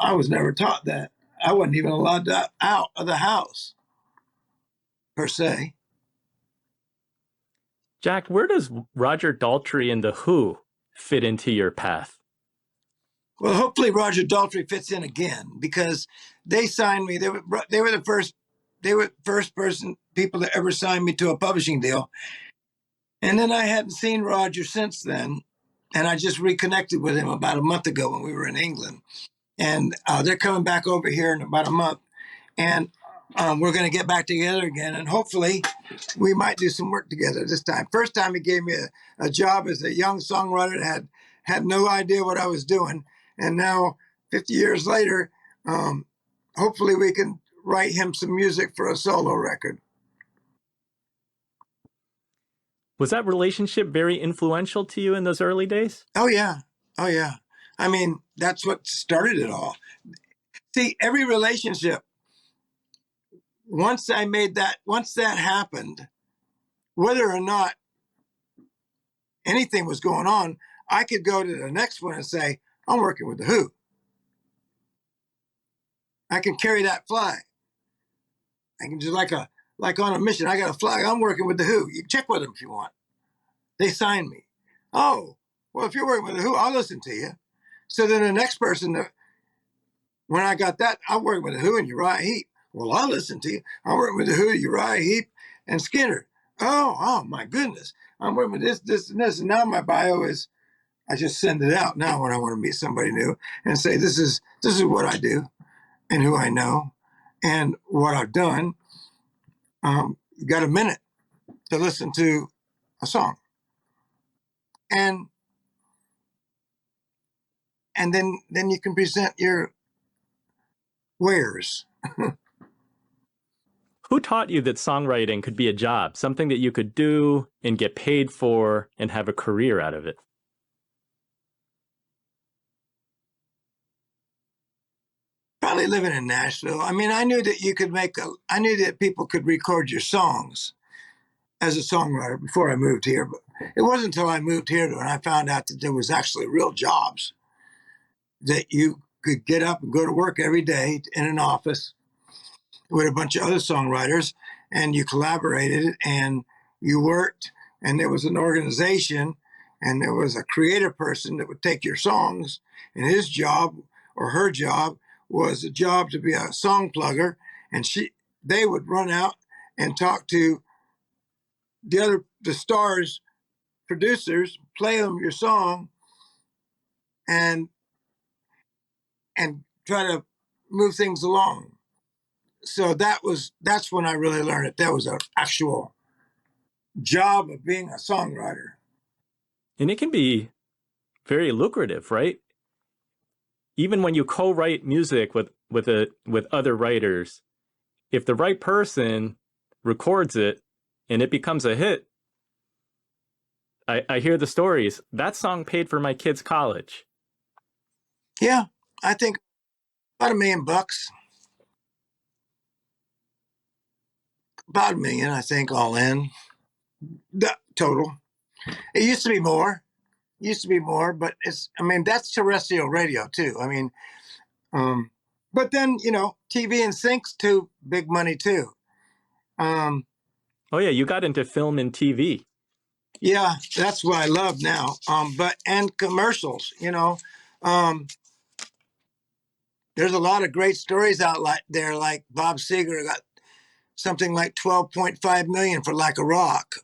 [SPEAKER 2] I was never taught that. I wasn't even allowed out of the house, per se.
[SPEAKER 1] Jack, where does Roger Daltrey and the Who fit into your path?
[SPEAKER 2] Well, hopefully Roger Daltrey fits in again, because they signed me. They were the first. They were the first people that ever signed me to a publishing deal. And then I hadn't seen Roger since then, and I just reconnected with him about a month ago when we were in England. And they're coming back over here in about a month, and we're going to get back together again, and hopefully we might do some work together this time. First time he gave me a job as a young songwriter that had no idea what I was doing, and now 50 years later, hopefully we can write him some music for a solo record.
[SPEAKER 1] Was that relationship very influential to you in those early days?
[SPEAKER 2] Oh yeah. I mean, that's what started it all. See, every relationship, once that happened, whether or not anything was going on, I could go to the next one and say, I'm working with the Who. I can carry that flag. I can just like on a mission. I got a flag. I'm working with the Who. You check with them if you want. They signed me. Oh, well, if you're working with The Who, I'll listen to you. So then the next person, when I got that, I'm working with The Who and Uriah Heep. Well, I'll listen to you. I'm working with The Who, Uriah Heep, and Skinner. Oh my goodness. I'm working with this, and this. And now my bio is, I just send it out now when I want to meet somebody new and say, this is what I do and who I know and what I've done. You got a minute to listen to a song. And then you can present your wares.
[SPEAKER 1] Who taught you that songwriting could be a job, something that you could do and get paid for and have a career out of it?
[SPEAKER 2] Probably living in Nashville. I mean, I knew that I knew that people could record your songs as a songwriter before I moved here. But it wasn't until I moved here when I found out that there was actually real jobs that you could get up and go to work every day in an office with a bunch of other songwriters, and you collaborated and you worked, and there was an organization, and there was a creative person that would take your songs, and his job or her job was a job to be a song plugger, and they would run out and talk to the stars producers, play them your song, and try to move things along. So that's when I really learned that there was an actual job of being a songwriter.
[SPEAKER 1] And it can be very lucrative, right? Even when you co-write music with other writers, if the right person records it and it becomes a hit, I hear the stories. That song paid for my kids' college.
[SPEAKER 2] Yeah, I think about $1 million, about $1 million, I think, all in the total. It used to be more. But I mean, that's terrestrial radio too. I mean, but then, TV and syncs too, big money too.
[SPEAKER 1] Oh yeah, you got into film and TV.
[SPEAKER 2] Yeah, that's what I love now. And commercials, there's a lot of great stories out there, like Bob Seger got something like 12.5 million for Like a Rock.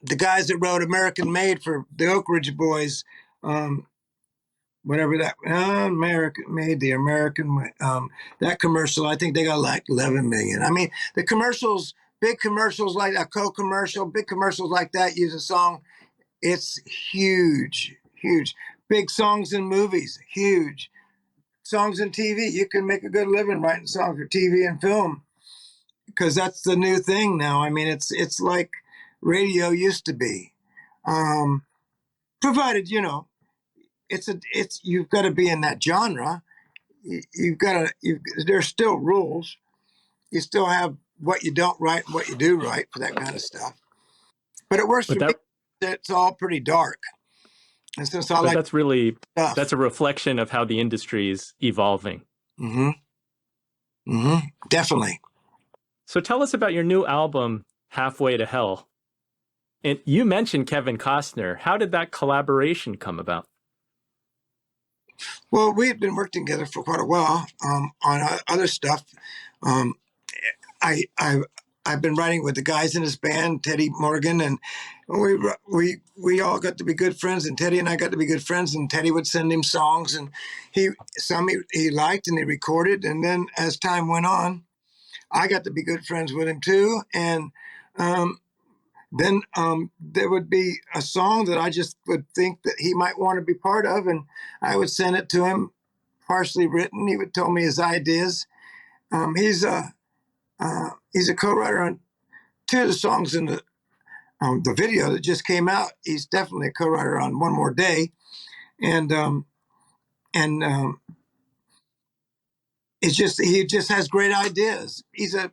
[SPEAKER 2] The guys that wrote American Made for the Oak Ridge Boys, whatever that American Made, the American that commercial, I think they got like 11 million. I mean, the commercials, big commercials like a Coke commercial, big commercials like that use a song. It's huge, huge. Big songs in movies, huge. Songs in TV, you can make a good living writing songs for TV and film because that's the new thing now. I mean, it's like radio used to be. Provided it's you've got to be in that genre. You've got to. There's still rules. You still have what you don't write and what you do write for that kind of stuff. But it works
[SPEAKER 1] But
[SPEAKER 2] for me.
[SPEAKER 1] that
[SPEAKER 2] It's all pretty dark, and since I
[SPEAKER 1] but
[SPEAKER 2] like
[SPEAKER 1] that's really
[SPEAKER 2] stuff.
[SPEAKER 1] that's a reflection of how the industry is evolving.
[SPEAKER 2] Mm-hmm. Mm-hmm. Definitely.
[SPEAKER 1] So tell us about your new album, Halfway to Hell. And you mentioned Kevin Costner. How did that collaboration come about?
[SPEAKER 2] Well, we've been working together for quite a while on other stuff. Um, I've been writing with the guys in his band, Teddy Morgan, and we all got to be good friends. And Teddy and I got to be good friends. And Teddy would send him songs, and he liked and he recorded. And then as time went on, I got to be good friends with him too. And then there would be a song that I just would think that he might want to be part of, and I would send it to him, partially written. He would tell me his ideas. He's a co-writer on two of the songs in the video that just came out. He's definitely a co-writer on One More Day, and and he just has great ideas. He's a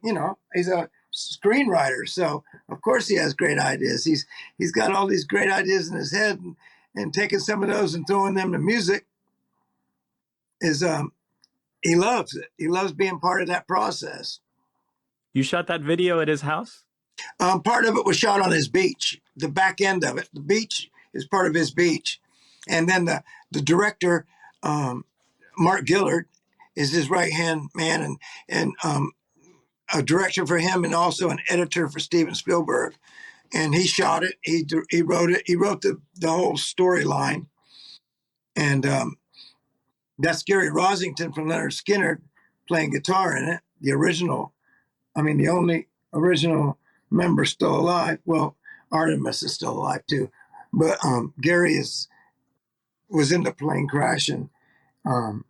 [SPEAKER 2] screenwriter, so of course he has great ideas. He's got all these great ideas in his head, and taking some of those and throwing them to music is he loves it. He loves being part of that process.
[SPEAKER 1] You shot that video at his house?
[SPEAKER 2] Part of it was shot on his beach. The back end of it, the beach is part of his beach, and then the director, Mark Gillard, is his right hand man, and a director for him, and also an editor for Steven Spielberg. And he shot it. He wrote it. He wrote the whole storyline, and that's Gary Rosington from Leonard Skinner playing guitar in it. The original, I mean, the only original member still alive. Well, Artemis is still alive too, but Gary was in the plane crash, and um,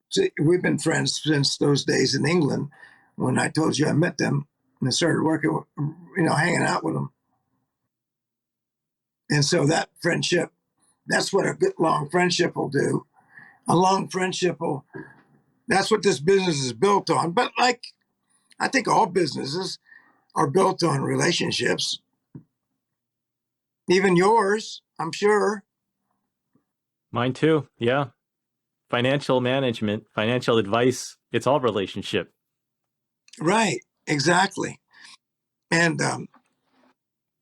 [SPEAKER 2] so we've been friends since those days in England. When I told you I met them and I started working, hanging out with them, and so that friendship, that's what a good long friendship will do. A long friendship will. That's what this business is built on. But like, I think all businesses are built on relationships. Even yours, I'm sure.
[SPEAKER 1] Mine too. Yeah. Financial management, financial advice, it's all relationship.
[SPEAKER 2] Right. Exactly. And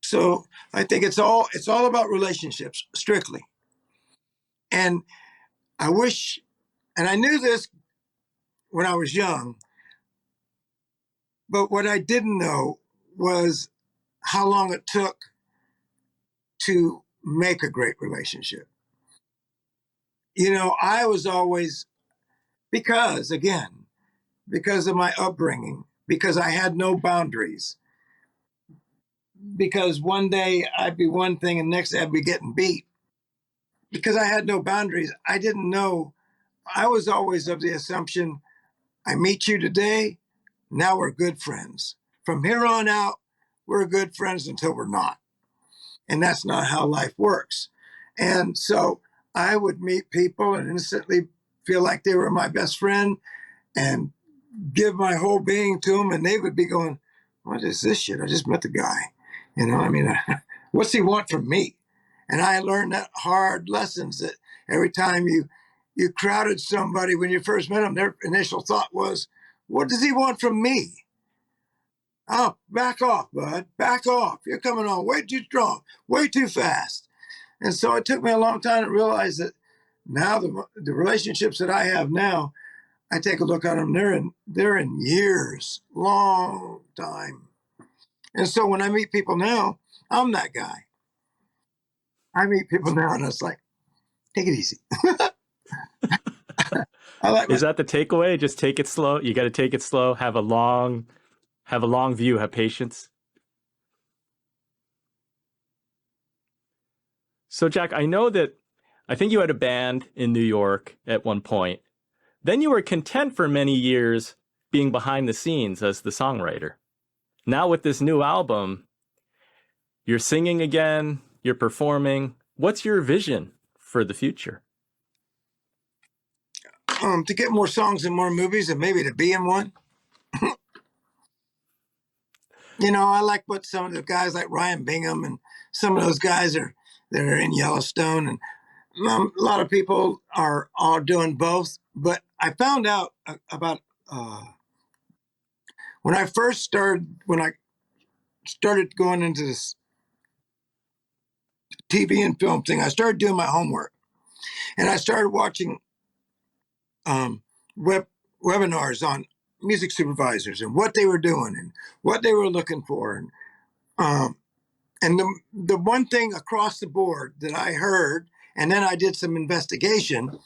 [SPEAKER 2] so I think it's all about relationships, strictly. And I wish, and I knew this when I was young, but what I didn't know was how long it took to make a great relationship. I was always, because of my upbringing, because I had no boundaries, because one day I'd be one thing and next day I'd be getting beat. Because I had no boundaries, I didn't know. I was always of the assumption, I meet you today, now we're good friends. From here on out, we're good friends until we're not. And that's not how life works. And so I would meet people and instantly feel like they were my best friend and give my whole being to them. And they would be going, what is this shit? I just met the guy. What's he want from me? And I learned that hard lessons that every time you crowded somebody when you first met them, their initial thought was, what does he want from me? Oh, back off, bud. Back off. You're coming on way too strong, way too fast. And so it took me a long time to realize that now the relationships that I have now, I take a look at them, they're in years, long time. And so when I meet people now, I'm that guy. I meet people now and it's like, take it easy.
[SPEAKER 1] Is that the takeaway? Just take it slow. You got to take it slow. Have a long view. Have patience. So, Jack, I think you had a band in New York at one point. Then you were content for many years being behind the scenes as the songwriter. Now with this new album, you're singing again, you're performing. What's your vision for the future?
[SPEAKER 2] To get more songs and more movies and maybe to be in one. I like what some of the guys like Ryan Bingham and some of those guys that are in Yellowstone, and a lot of people are all doing both. But I found out about when I started going into this TV and film thing, I started doing my homework, and I started watching webinars on music supervisors and what they were doing and what they were looking for, and the one thing across the board that I heard, and then I did some investigation,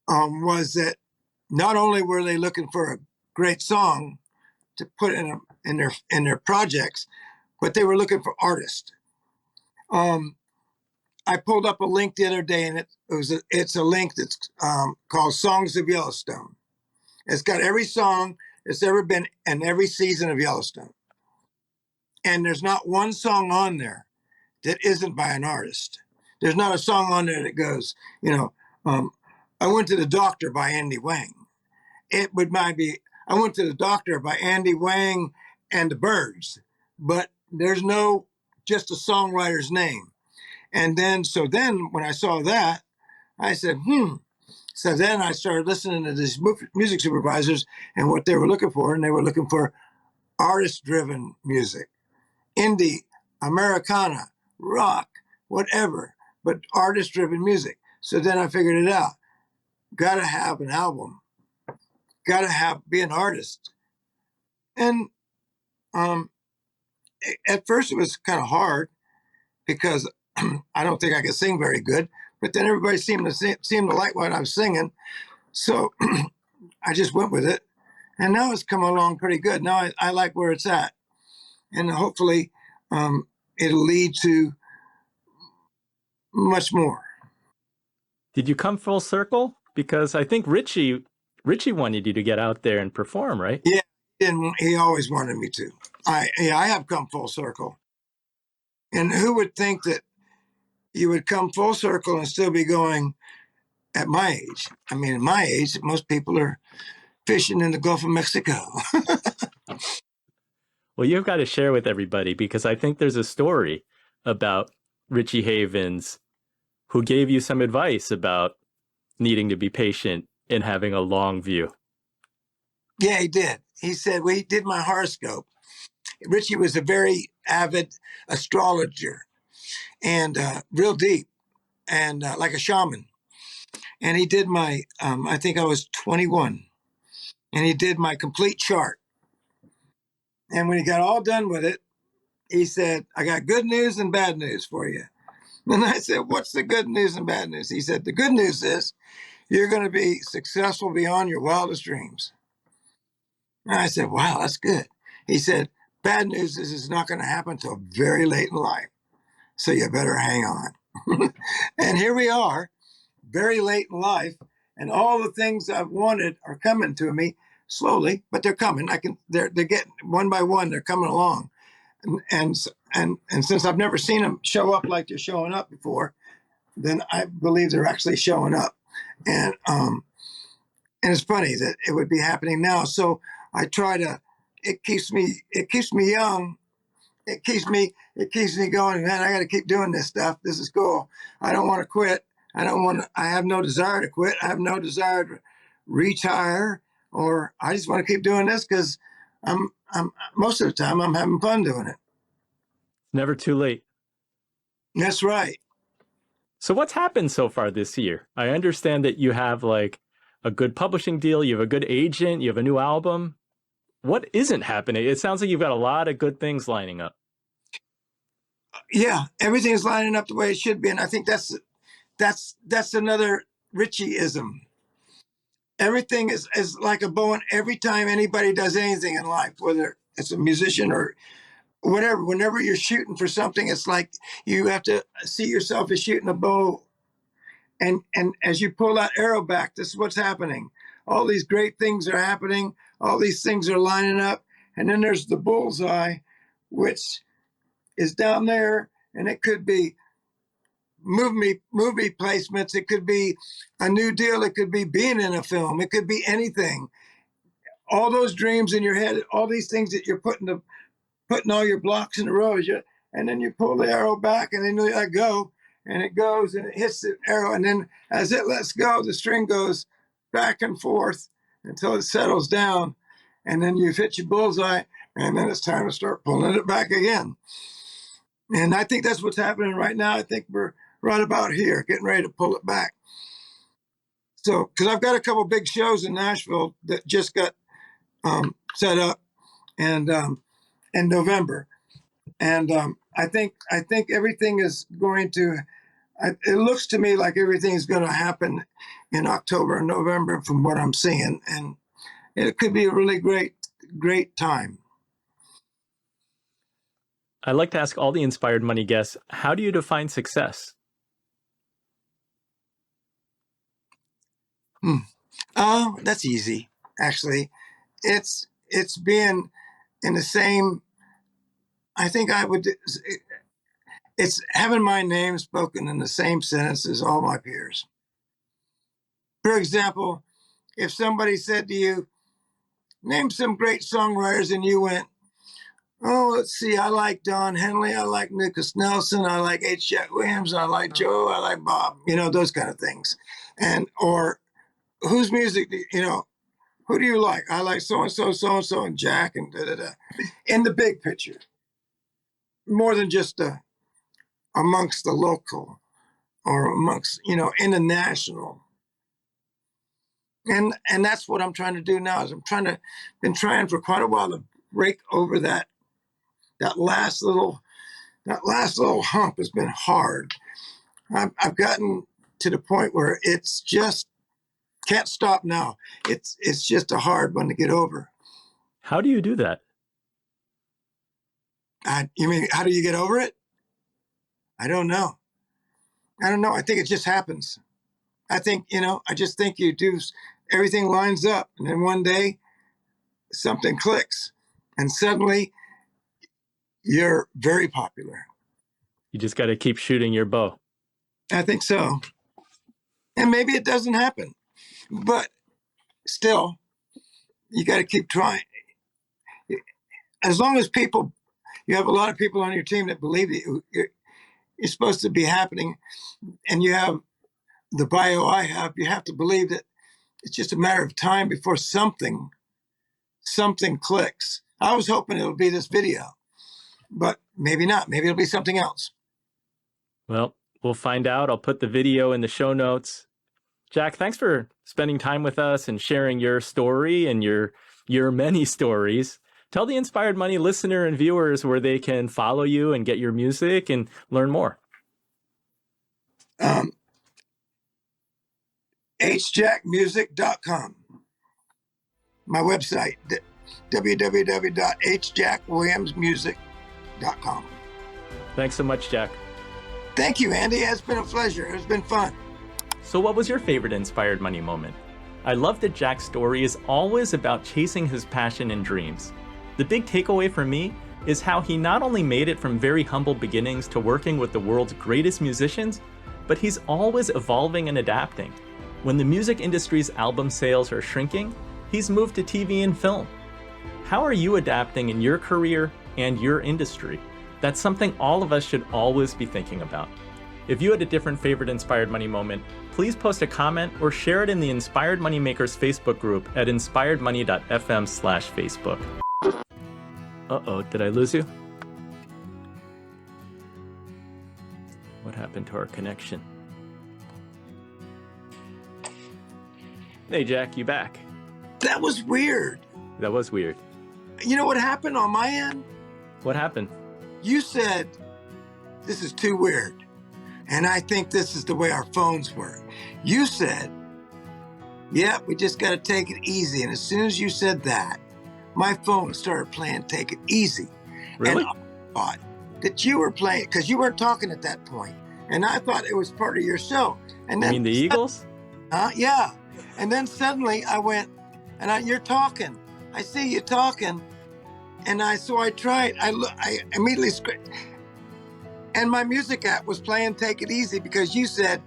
[SPEAKER 2] was that not only were they looking for a great song to put in their projects, but they were looking for artists. I pulled up a link the other day, and it's a link that's called Songs of Yellowstone. It's got every song that's ever been in every season of Yellowstone. And there's not one song on there that isn't by an artist. There's not a song on there that goes, I Went to the Doctor by Andy Wang. Might be, I Went to the Doctor by Andy Wang and the Byrds, but there's no just a songwriter's name. And then when I saw that, I said, So then I started listening to these music supervisors and what they were looking for. And they were looking for artist-driven music, indie, Americana, rock, whatever, but artist-driven music. So then I figured it out. Got to have an album. Got to be an artist. And um, at first it was kind of hard because I don't think I could sing very good. But then everybody seemed to like what I was singing, so I just went with it. And now it's come along pretty good. Now I like where it's at, and hopefully it'll lead to much more.
[SPEAKER 1] Did you come full circle? Because I think Richie wanted you to get out there and perform, right?
[SPEAKER 2] Yeah, and he always wanted me to. I have come full circle. And who would think that you would come full circle and still be going at my age? I mean, at my age, most people are fishing in the Gulf of Mexico.
[SPEAKER 1] Well, you've got to share with everybody because I think there's a story about Richie Havens who gave you some advice about needing to be patient and having a long view.
[SPEAKER 2] Yeah, he did. He said, well, he did my horoscope. Richie was a very avid astrologer and real deep and like a shaman. And he did my, I think I was 21, and he did my complete chart. And when he got all done with it, he said, I got good news and bad news for you. And I said, what's the good news and bad news? He said, the good news is you're going to be successful beyond your wildest dreams. And I said, wow, that's good. He said, bad news is it's not going to happen until very late in life. So you better hang on. And here we are, very late in life, and all the things I've wanted are coming to me slowly, but they're coming. They're getting one by one, they're coming along. And since I've never seen them show up like they're showing up before, then I believe they're actually showing up. And it's funny that it would be happening now. So I try to. It keeps me young. It keeps me going. Man, I got to keep doing this stuff. This is cool. I don't want to quit. I have no desire to quit. I have no desire to retire, or I just want to keep doing this because I'm most of the time I'm having fun doing it.
[SPEAKER 1] Never too late.
[SPEAKER 2] That's right.
[SPEAKER 1] So what's happened so far this year? I understand that you have like a good publishing deal, you have a good agent, you have a new album. What isn't happening? It sounds like you've got a lot of good things lining up.
[SPEAKER 2] Yeah, everything's lining up the way it should be, and I think that's another Richie-ism. Everything is like a bow, and every time anybody does anything in life, whether it's a musician or whatever, whenever you're shooting for something, it's like you have to see yourself as shooting a bow. And as you pull that arrow back, this is what's happening. All these great things are happening. All these things are lining up. And then there's the bullseye, which is down there. And it could be movie placements. It could be a new deal. It could be being in a film. It could be anything. All those dreams in your head, all these things that you're putting all your blocks in a row, and then you pull the arrow back, and then you let go, and it goes and it hits the arrow, and then as it lets go, the string goes back and forth until it settles down, and then you've hit your bullseye, and then it's time to start pulling it back again. And I think that's what's happening right now. I think we're right about here, getting ready to pull it back. So, because I've got a couple big shows in Nashville that just got set up, and in November, and I think everything is going to. It looks to me like everything is going to happen in October and November, from what I'm seeing, and it could be a really great time.
[SPEAKER 1] I'd like to ask all the Inspired Money guests, how do you define success?
[SPEAKER 2] That's easy. Actually, it's being in the same. I think I would. It's having my name spoken in the same sentence as all my peers. For example, if somebody said to you, "Name some great songwriters," and you went, "Oh, let's see. I like Don Henley. I like Nicholas Nelson. I like H. Jack Williams. I like Joe. I like Bob." Those kind of things, or whose music, Who do you like? I like so-and-so, and Jack, and da-da-da. In the big picture, more than just amongst the local or amongst, in the national. And that's what I'm trying to do now. Is been trying for quite a while to break over that last little hump. Has been hard. I've gotten to the point where it's just can't stop now. It's just a hard one to get over.
[SPEAKER 1] How do you do that?
[SPEAKER 2] You mean, how do you get over it? I don't know. I think it just happens. I think, I just think you do, everything lines up, and then one day something clicks, and suddenly you're very popular.
[SPEAKER 1] You just got to keep shooting your bow.
[SPEAKER 2] I think so. And maybe it doesn't happen, but still, you got to keep trying. As long as you have a lot of people on your team that believe that you're supposed to be happening, and you have the bio I have, you have to believe that it's just a matter of time before something clicks. I was hoping it'll be this video, but maybe not. Maybe it'll be something else.
[SPEAKER 1] Well, we'll find out. I'll put the video in the show notes. Jack, thanks for spending time with us and sharing your story and your many stories. Tell the Inspired Money listener and viewers where they can follow you and get your music and learn more.
[SPEAKER 2] hjackmusic.com. My website, www.hjackwilliamsmusic.com.
[SPEAKER 1] Thanks so much, Jack.
[SPEAKER 2] Thank you, Andy. It's been a pleasure. It's been fun.
[SPEAKER 1] So what was your favorite Inspired Money moment? I love that Jack's story is always about chasing his passion and dreams. The big takeaway for me is how he not only made it from very humble beginnings to working with the world's greatest musicians, but he's always evolving and adapting. When the music industry's album sales are shrinking, he's moved to TV and film. How are you adapting in your career and your industry? That's something all of us should always be thinking about. If you had a different favorite Inspired Money moment, please post a comment or share it in the Inspired Money Makers Facebook group at inspiredmoney.fm/Facebook. Uh-oh, did I lose you? What happened to our connection? Hey, Jack, you back?
[SPEAKER 2] That was weird.
[SPEAKER 1] That was weird.
[SPEAKER 2] You know what happened on my end?
[SPEAKER 1] What happened?
[SPEAKER 2] You said, this is too weird. And I think this is the way our phones work. You said, yeah, we just got to take it easy. And as soon as you said that, my phone started playing Take It Easy.
[SPEAKER 1] Really?
[SPEAKER 2] And I thought that you were playing, because you weren't talking at that point. And I thought it was part of your show. And then,
[SPEAKER 1] you mean the Eagles?
[SPEAKER 2] Yeah. And then suddenly I went, and you're talking. I see you talking. And so I tried. I immediately script. And my music app was playing Take It Easy because you said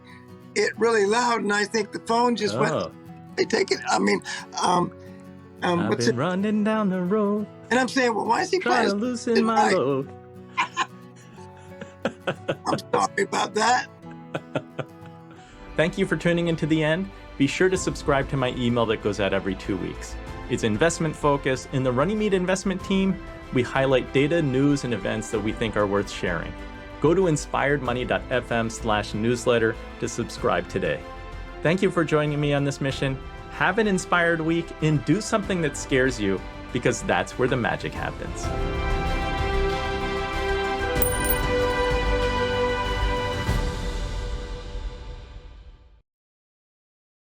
[SPEAKER 2] it really loud. And I think the phone just went, they take it. I mean,
[SPEAKER 1] I've
[SPEAKER 2] what's
[SPEAKER 1] been
[SPEAKER 2] it?
[SPEAKER 1] running down the road.
[SPEAKER 2] And I'm saying, well, why is he
[SPEAKER 1] trying
[SPEAKER 2] playing?
[SPEAKER 1] to loosen my load.
[SPEAKER 2] I'm sorry about that.
[SPEAKER 1] Thank you for tuning into the end. Be sure to subscribe to my email that goes out every 2 weeks. It's investment focused. In the Runnymede investment team, we highlight data, news, and events that we think are worth sharing. Go to inspiredmoney.fm/newsletter to subscribe today. Thank you for joining me on this mission. Have an inspired week and do something that scares you, because that's where the magic happens.